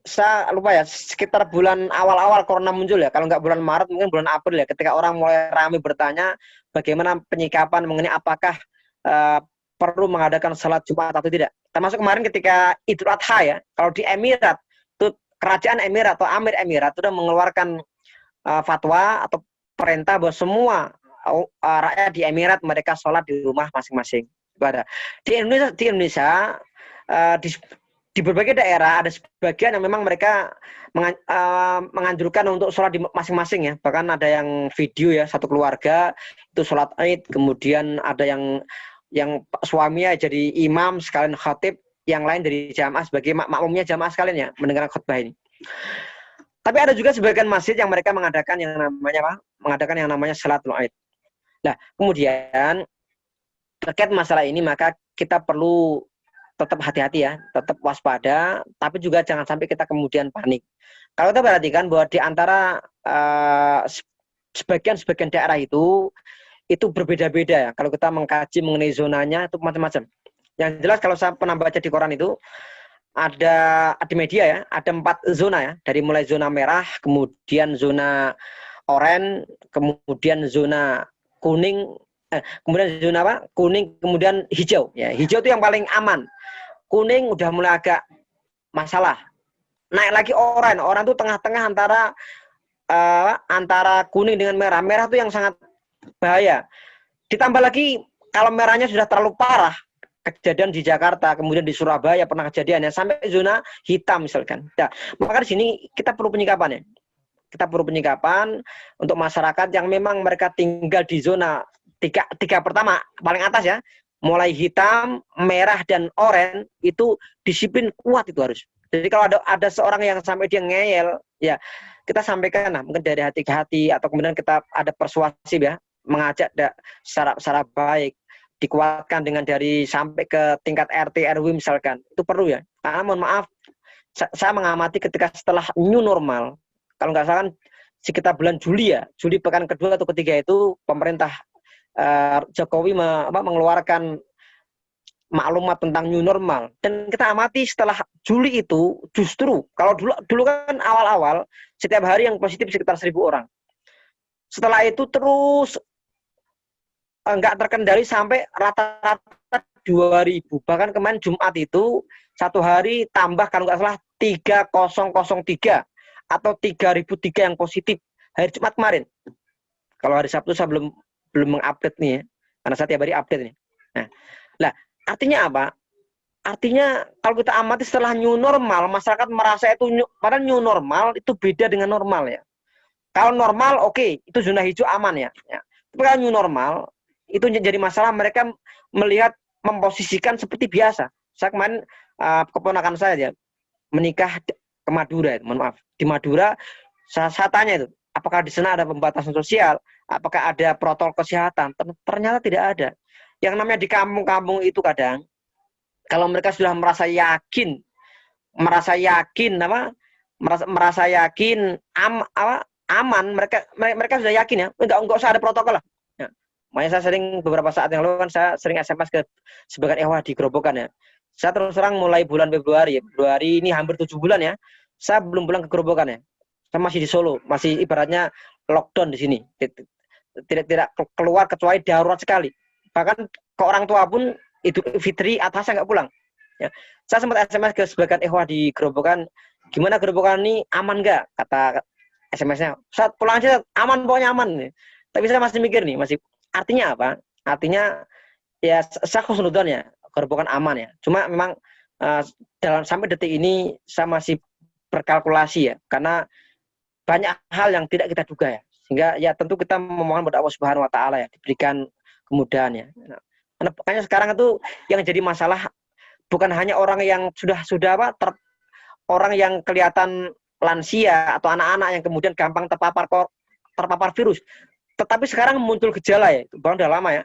saya lupa ya, sekitar bulan awal-awal corona muncul ya, kalau nggak bulan Maret mungkin bulan April ya, ketika orang mulai ramai bertanya bagaimana penyikapan mengenai apakah perlu mengadakan salat Jumat atau tidak. Termasuk kemarin ketika Idul Adha ya, kalau di Emirat, itu kerajaan Emirat atau Amir Emirat sudah mengeluarkan fatwa atau perintah bahwa semua rakyat di Emirat mereka sholat di rumah masing-masing. Di Indonesia di berbagai daerah ada sebagian yang memang mereka menganjurkan untuk sholat di masing-masing ya. Bahkan ada yang video ya, satu keluarga itu sholat Id, kemudian ada yang suaminya jadi imam sekalian khatib, yang lain dari jamaah sebagai makmumnya jamaah sekalian ya mendengarkan khutbah ini. Tapi ada juga sebagian masjid yang mereka mengadakan yang namanya apa? Mengadakan yang namanya salatul Id. Nah, kemudian terkait masalah ini maka kita perlu tetap hati-hati ya, tetap waspada, tapi juga jangan sampai kita kemudian panik. Kalau kita perhatikan bahwa di antara sebagian daerah itu berbeda-beda ya. Kalau kita mengkaji mengenai zonanya itu macam-macam. Yang jelas kalau saya pernah baca di koran itu ada di media ya, ada 4 zona ya, dari mulai zona merah, kemudian zona oranye, kemudian zona kuning, kemudian zona apa? Kuning, kemudian hijau. Ya, hijau itu yang paling aman. Kuning udah mulai agak masalah. Naik lagi oranye. Oranye itu tengah-tengah antara kuning dengan merah. Merah itu yang sangat bahaya. Ditambah lagi kalau merahnya sudah terlalu parah, kejadian di Jakarta, kemudian di Surabaya pernah kejadiannya sampai zona hitam misalkan. Nah, maka di sini kita perlu penyikapan ya. Kita perlu penyikapan untuk masyarakat yang memang mereka tinggal di zona tiga pertama paling atas ya, mulai hitam, merah dan oranye itu disiplin kuat itu harus. Jadi kalau ada seorang yang sampai dia ngeyel ya, kita sampaikan lah mungkin dari hati ke hati, atau kemudian kita ada persuasif ya, mengajak secara baik, dikuatkan dengan dari sampai ke tingkat RT RW misalkan, itu perlu ya. Karena mohon maaf, saya mengamati ketika setelah new normal, kalau nggak salah kan sekitar bulan Juli ya, Juli pekan kedua atau ketiga itu pemerintah Jokowi mengeluarkan maklumat tentang new normal, dan kita amati setelah Juli itu justru kalau dulu kan awal-awal setiap hari yang positif sekitar 1.000 orang. Setelah itu terus enggak terkendali sampai rata-rata 2.000. Bahkan kemarin Jumat itu satu hari tambah kalau nggak salah 3.003 atau 3.003 yang positif hari Jumat kemarin. Kalau hari Sabtu saya belum mengupdate nih ya, karena saya tiap hari update nih. Nah, artinya apa? Artinya kalau kita amati setelah new normal, masyarakat merasa itu padahal new normal itu beda dengan normal ya. Kalau normal oke, itu zona hijau aman ya. Tapi kalau new normal itu jadi masalah, mereka melihat memposisikan seperti biasa. Saya kemarin keponakan saya ya menikah ke Madura, mohon maaf. Di Madura saya tanya itu, apakah di sana ada pembatasan sosial? Apakah ada protokol kesehatan? Ternyata tidak ada. Yang namanya di kampung-kampung itu kadang kalau mereka sudah merasa yakin aman, mereka sudah yakin ya, enggak usah ada protokol lah. Ya. Makanya saya sering beberapa saat yang lalu kan saya sering SMS ke sebagian ikhwah di Gerobokan ya. Saya terus terang mulai bulan Februari ini hampir 7 bulan ya, saya belum pulang ke Gerobokan ya. Saya masih di Solo, masih ibaratnya lockdown di sini. Tidak keluar kecuali darurat sekali. Bahkan ke orang tua pun Idul Fitri atas saya nggak pulang. Ya. Saya sempat SMS ke sebagian ikhwah di Gerobokan, gimana Gerobokan ini aman nggak? Kata SMS-nya, saat pulang aja aman, pokoknya aman. Tapi saya masih mikir nih, artinya apa? Artinya ya saya khusnudon ya, Gerobokan aman ya. Cuma memang dalam sampai detik ini saya masih berkalkulasi ya, karena banyak hal yang tidak kita duga ya. Sehingga ya tentu kita memohon kepada Allah Subhanahu wa taala ya, diberikan kemudahan ya. Nah, makanya sekarang itu yang jadi masalah bukan hanya orang yang sudah orang yang kelihatan lansia atau anak-anak yang kemudian gampang terpapar virus. Tetapi sekarang muncul gejala ya, bahkan udah lama ya.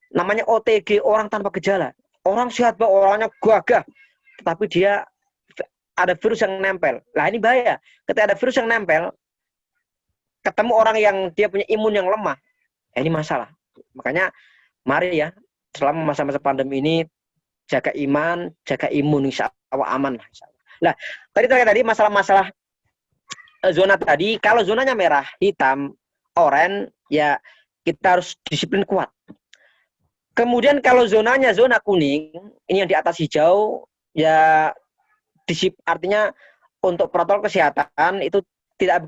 Namanya OTG, orang tanpa gejala. Orang sehat, orangnya gagah, tetapi dia ada virus yang nempel. Nah, ini bahaya. Ketika ada virus yang nempel, ketemu orang yang dia punya imun yang lemah, ini masalah. Makanya mari ya, selama masa-masa pandemi ini jaga iman, jaga imun, insya Allah aman. Nah, tadi masalah-masalah zona tadi, kalau zonanya merah, hitam, oranye, ya kita harus disiplin kuat. Kemudian kalau zonanya zona kuning, ini yang di atas hijau, ya artinya untuk protokol kesehatan itu tidak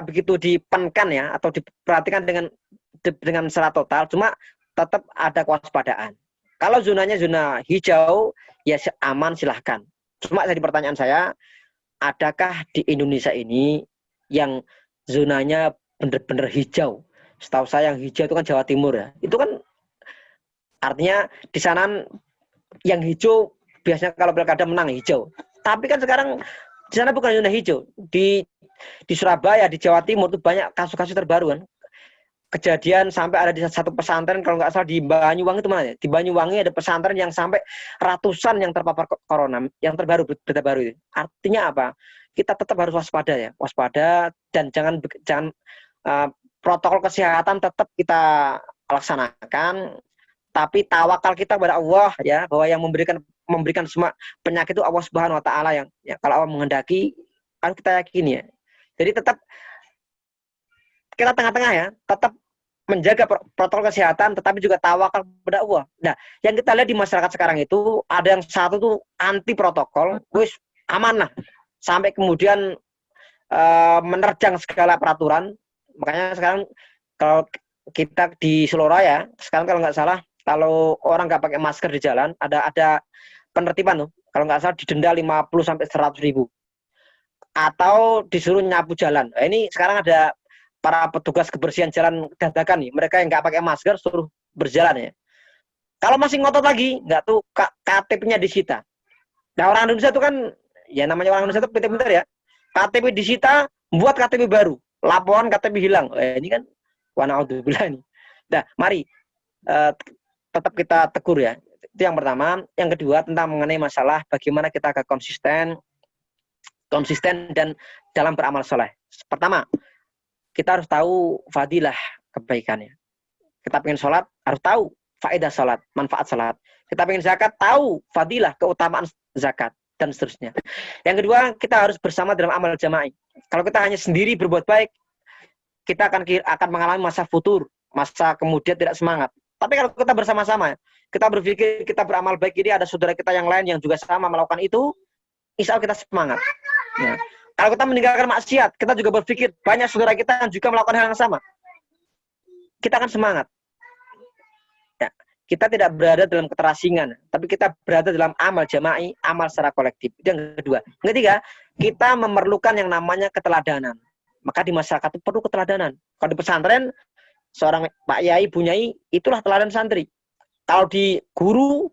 begitu dipenkan ya, atau diperhatikan dengan secara total, cuma tetap ada kewaspadaan. Kalau zonanya zona hijau, ya aman silahkan. Cuma tadi pertanyaan saya, adakah di Indonesia ini yang zonanya benar-benar hijau? Setahu saya yang hijau itu kan Jawa Timur ya. Itu kan artinya di sana yang hijau biasanya kalau pilkada menang hijau. Tapi kan sekarang di sana bukan zona hijau. Di Surabaya, di Jawa Timur itu banyak kasus-kasus terbaru kan. Kejadian sampai ada di satu pesantren, kalau nggak salah di Banyuwangi itu mana ya? Di Banyuwangi ada pesantren yang sampai ratusan yang terpapar corona, yang berita baru itu. Artinya apa? Kita tetap harus waspada ya, waspada, dan jangan protokol kesehatan tetap kita laksanakan, tapi tawakal kita kepada Allah ya, bahwa yang memberikan semua penyakit itu Allah Subhanahu wa taala yang ya, kalau Allah menghendaki harus kita yakini ya. Jadi tetap kita tengah-tengah ya, tetap menjaga protokol kesehatan, tetapi juga tawakal kepada Allah. Nah, yang kita lihat di masyarakat sekarang itu ada yang satu tuh anti protokol, wis aman lah, sampai kemudian menerjang segala peraturan. Makanya sekarang kalau kita di Seloraya, sekarang kalau nggak salah, kalau orang nggak pakai masker di jalan, ada penertiban tuh, kalau nggak salah didenda 50 sampai 100 ribu, atau disuruh nyapu jalan. Nah, ini sekarang ada para petugas kebersihan jalan dadakan nih, mereka yang nggak pakai masker suruh berjalan ya. Kalau masih ngotot lagi, nggak tuh KTP-nya disita. Nah, orang Indonesia itu kan, ya namanya orang Indonesia itu pintar-pintar ya. KTP disita, buat KTP baru, laporan KTP hilang. Ini kan wanaudzubillah nih. Nah, mari tetap kita tegur ya. Itu yang pertama. Yang kedua tentang mengenai masalah bagaimana kita agak konsisten dan dalam beramal soleh. Pertama, kita harus tahu fadilah kebaikannya. Kita pengen sholat, harus tahu faedah sholat, manfaat sholat. Kita pengen zakat, tahu fadilah, keutamaan zakat, dan seterusnya. Yang kedua, kita harus bersama dalam amal jama'i. Kalau kita hanya sendiri berbuat baik, kita akan mengalami masa futur, masa kemudian tidak semangat. Tapi kalau kita bersama-sama, kita berpikir kita beramal baik, ini ada saudara kita yang lain yang juga sama melakukan itu, insya Allah kita semangat. Ya. Kalau kita meninggalkan maksiat, kita juga berpikir banyak saudara kita yang juga melakukan hal yang sama. Kita akan semangat. Ya. Kita tidak berada dalam keterasingan, tapi kita berada dalam amal jama'i, amal secara kolektif. Itu yang kedua. Yang ketiga, kita memerlukan yang namanya keteladanan. Maka di masyarakat itu perlu keteladanan. Kalau di pesantren, seorang Pak Yai, Bu Nyai, itulah teladan santri. Kalau di guru,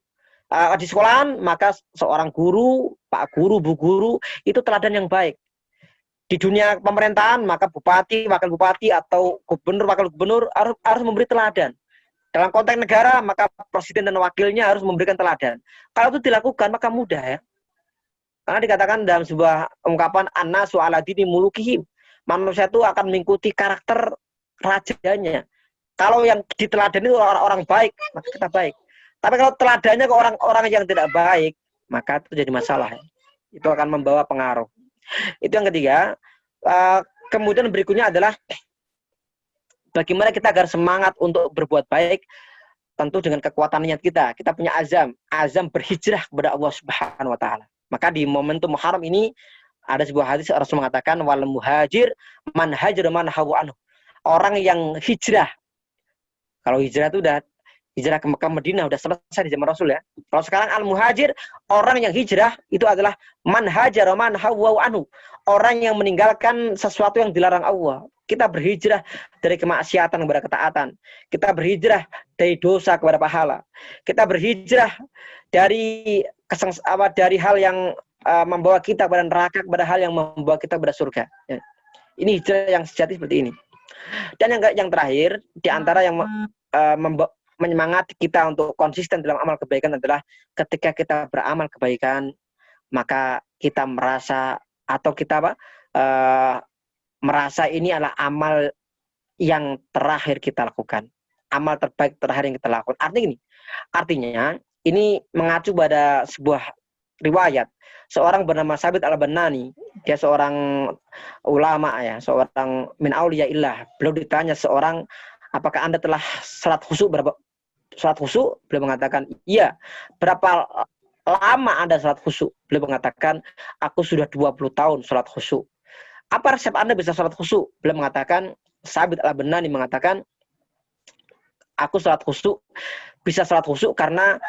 di sekolahan, maka seorang guru, Pak Guru, Bu Guru, itu teladan yang baik. Di dunia pemerintahan, maka bupati, wakil bupati, atau gubernur, wakil gubernur harus memberi teladan. Dalam konteks negara, maka presiden dan wakilnya harus memberikan teladan. Kalau itu dilakukan, maka mudah ya. Karena dikatakan dalam sebuah ungkapan, annasu ala dini mulukihim. Manusia itu akan mengikuti karakter rajanya. Kalau yang diteladani itu orang-orang baik, maka kita baik. Tapi kalau teladannya ke orang-orang yang tidak baik, maka itu jadi masalah. Itu akan membawa pengaruh. Itu yang ketiga. Kemudian berikutnya adalah bagaimana kita agar semangat untuk berbuat baik, tentu dengan kekuatan niat kita. Kita punya azam berhijrah kepada Allah Subhanahu wa taala. Maka di momentum Muharram ini ada sebuah hadis Rasul mengatakan wal muhajir man hajar man hawa anhu. Orang yang hijrah. Kalau hijrah itu udah hijrah ke Mekah Madinah udah selesai di zaman Rasul ya. Kalau sekarang al-muhajir, orang yang hijrah itu adalah man hajar man hawa anhu. Orang yang meninggalkan sesuatu yang dilarang Allah. Kita berhijrah dari kemaksiatan kepada ketaatan. Kita berhijrah dari dosa kepada pahala. Kita berhijrah dari dari hal yang membawa kita kepada neraka kepada hal yang membawa kita kepada surga. Ya. Ini hijrah yang sejati seperti ini. Dan yang terakhir di antara yang menyemangati kita untuk konsisten dalam amal kebaikan adalah ketika kita beramal kebaikan, maka kita merasa atau kita merasa ini adalah amal yang terakhir kita lakukan. Amal terbaik terakhir yang kita lakukan. Artinya ini mengacu pada sebuah riwayat. Seorang bernama Sabit al-Banani, dia seorang ulama ya, seorang min auliyaillah. Beliau ditanya seorang, apakah Anda telah salat khusyuk berapa? Salat khusyuk? Beliau mengatakan, iya. Berapa lama Anda salat khusyuk? Beliau mengatakan, aku sudah 20 tahun salat khusyuk. Apa resep Anda bisa salat khusyuk? Beliau mengatakan, Sabit al-Banani mengatakan, aku salat khusyuk, bisa salat khusyuk karena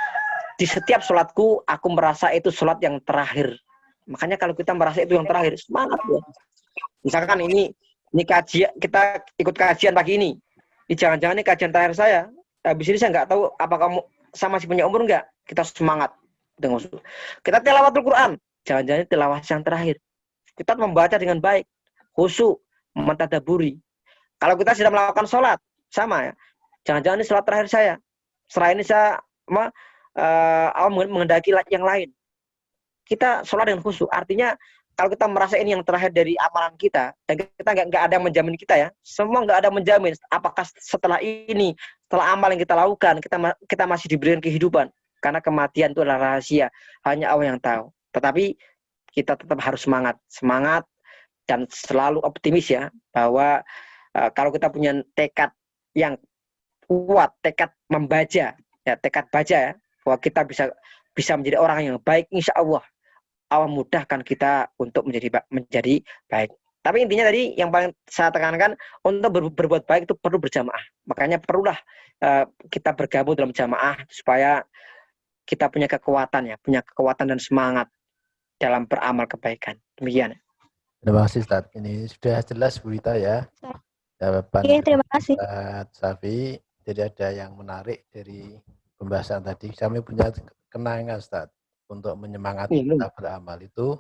di setiap sholatku, aku merasa itu sholat yang terakhir. Makanya kalau kita merasa itu yang terakhir, semangat ya. Misalkan ini kajian, kita ikut kajian pagi ini. Ini jangan-jangan ini kajian terakhir saya. Habis ini saya nggak tahu apa kamu sama si punya umur nggak. Kita semangat. Kita tilawatul Quran. Jangan-jangan tilawah yang terakhir. Kita membaca dengan baik. Khusyuk, mentadaburi. Kalau kita sudah melakukan sholat, sama ya. Jangan-jangan ini sholat terakhir saya. Setelah ini saya menghendaki yang lain. Kita sholat dengan khusyuk. Artinya kalau kita merasa ini yang terakhir dari amalan kita, dan kita nggak ada yang menjamin kita ya, semua nggak ada menjamin apakah setelah ini, setelah amal yang kita lakukan, kita masih diberikan kehidupan. Karena kematian itu adalah rahasia, hanya Allah yang tahu. Tetapi kita tetap harus semangat dan selalu optimis ya, bahwa kalau kita punya tekad yang kuat, tekad membaca, ya tekad baca ya, bahwa kita bisa menjadi orang yang baik, insya Allah mudahkan kita untuk menjadi baik. Tapi intinya tadi yang paling saya tekankan, untuk berbuat baik itu perlu berjamaah. Makanya perlulah kita bergabung dalam jamaah supaya kita punya kekuatan dan semangat dalam beramal kebaikan. Demikian. Terima kasih Ustaz. Ini sudah jelas Bu Rita ya. Jawaban terima kasih. Ustaz Safi. Jadi ada yang menarik dari pembahasan tadi. Kami punya kenangan Ustaz untuk menyemangati kita beramal itu.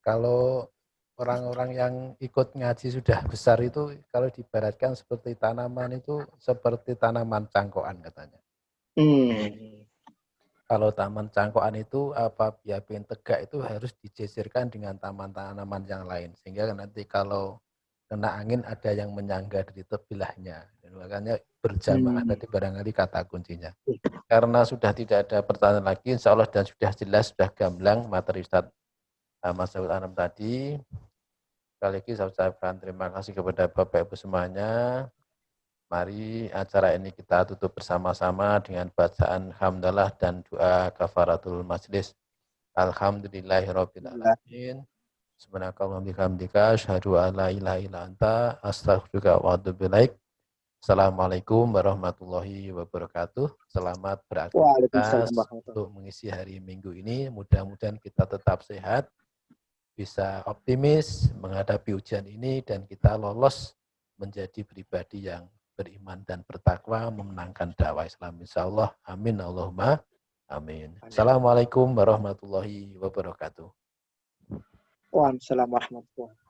Kalau orang-orang yang ikut ngaji sudah besar itu, kalau diibaratkan seperti tanaman itu seperti tanaman cangkokan katanya. Kalau taman cangkokan itu biar tegak itu harus digeserkan dengan taman-tanaman yang lain. Sehingga nanti kalau kena angin ada yang menyangga dari tebelahnya. Makanya berjamaah tadi barangkali kata kuncinya. Karena sudah tidak ada pertanyaan lagi, insya Allah dan sudah jelas, sudah gamblang materi Ustaz Mas Saud Anam tadi. Sekali lagi saya ucapkan terima kasih kepada Bapak Ibu semuanya. Mari acara ini kita tutup bersama-sama dengan bacaan hamdalah dan doa kafaratul majlis. Alhamdulillahirabbil alamin. Subhanakallahumma bihamdika asyhadu an la ilaha illa anta astaghfiruka wa atubu ilaik. Assalamualaikum warahmatullahi wabarakatuh. Selamat beraktivitas untuk mengisi hari Minggu ini. Mudah-mudahan kita tetap sehat, bisa optimis menghadapi ujian ini, dan kita lolos menjadi pribadi yang beriman dan bertakwa, memenangkan dakwah Islam. Insyaallah. Amin. Allahumma Amin. Assalamualaikum warahmatullahi wabarakatuh. Waalaikumsalam warahmatullahi wabarakatuh.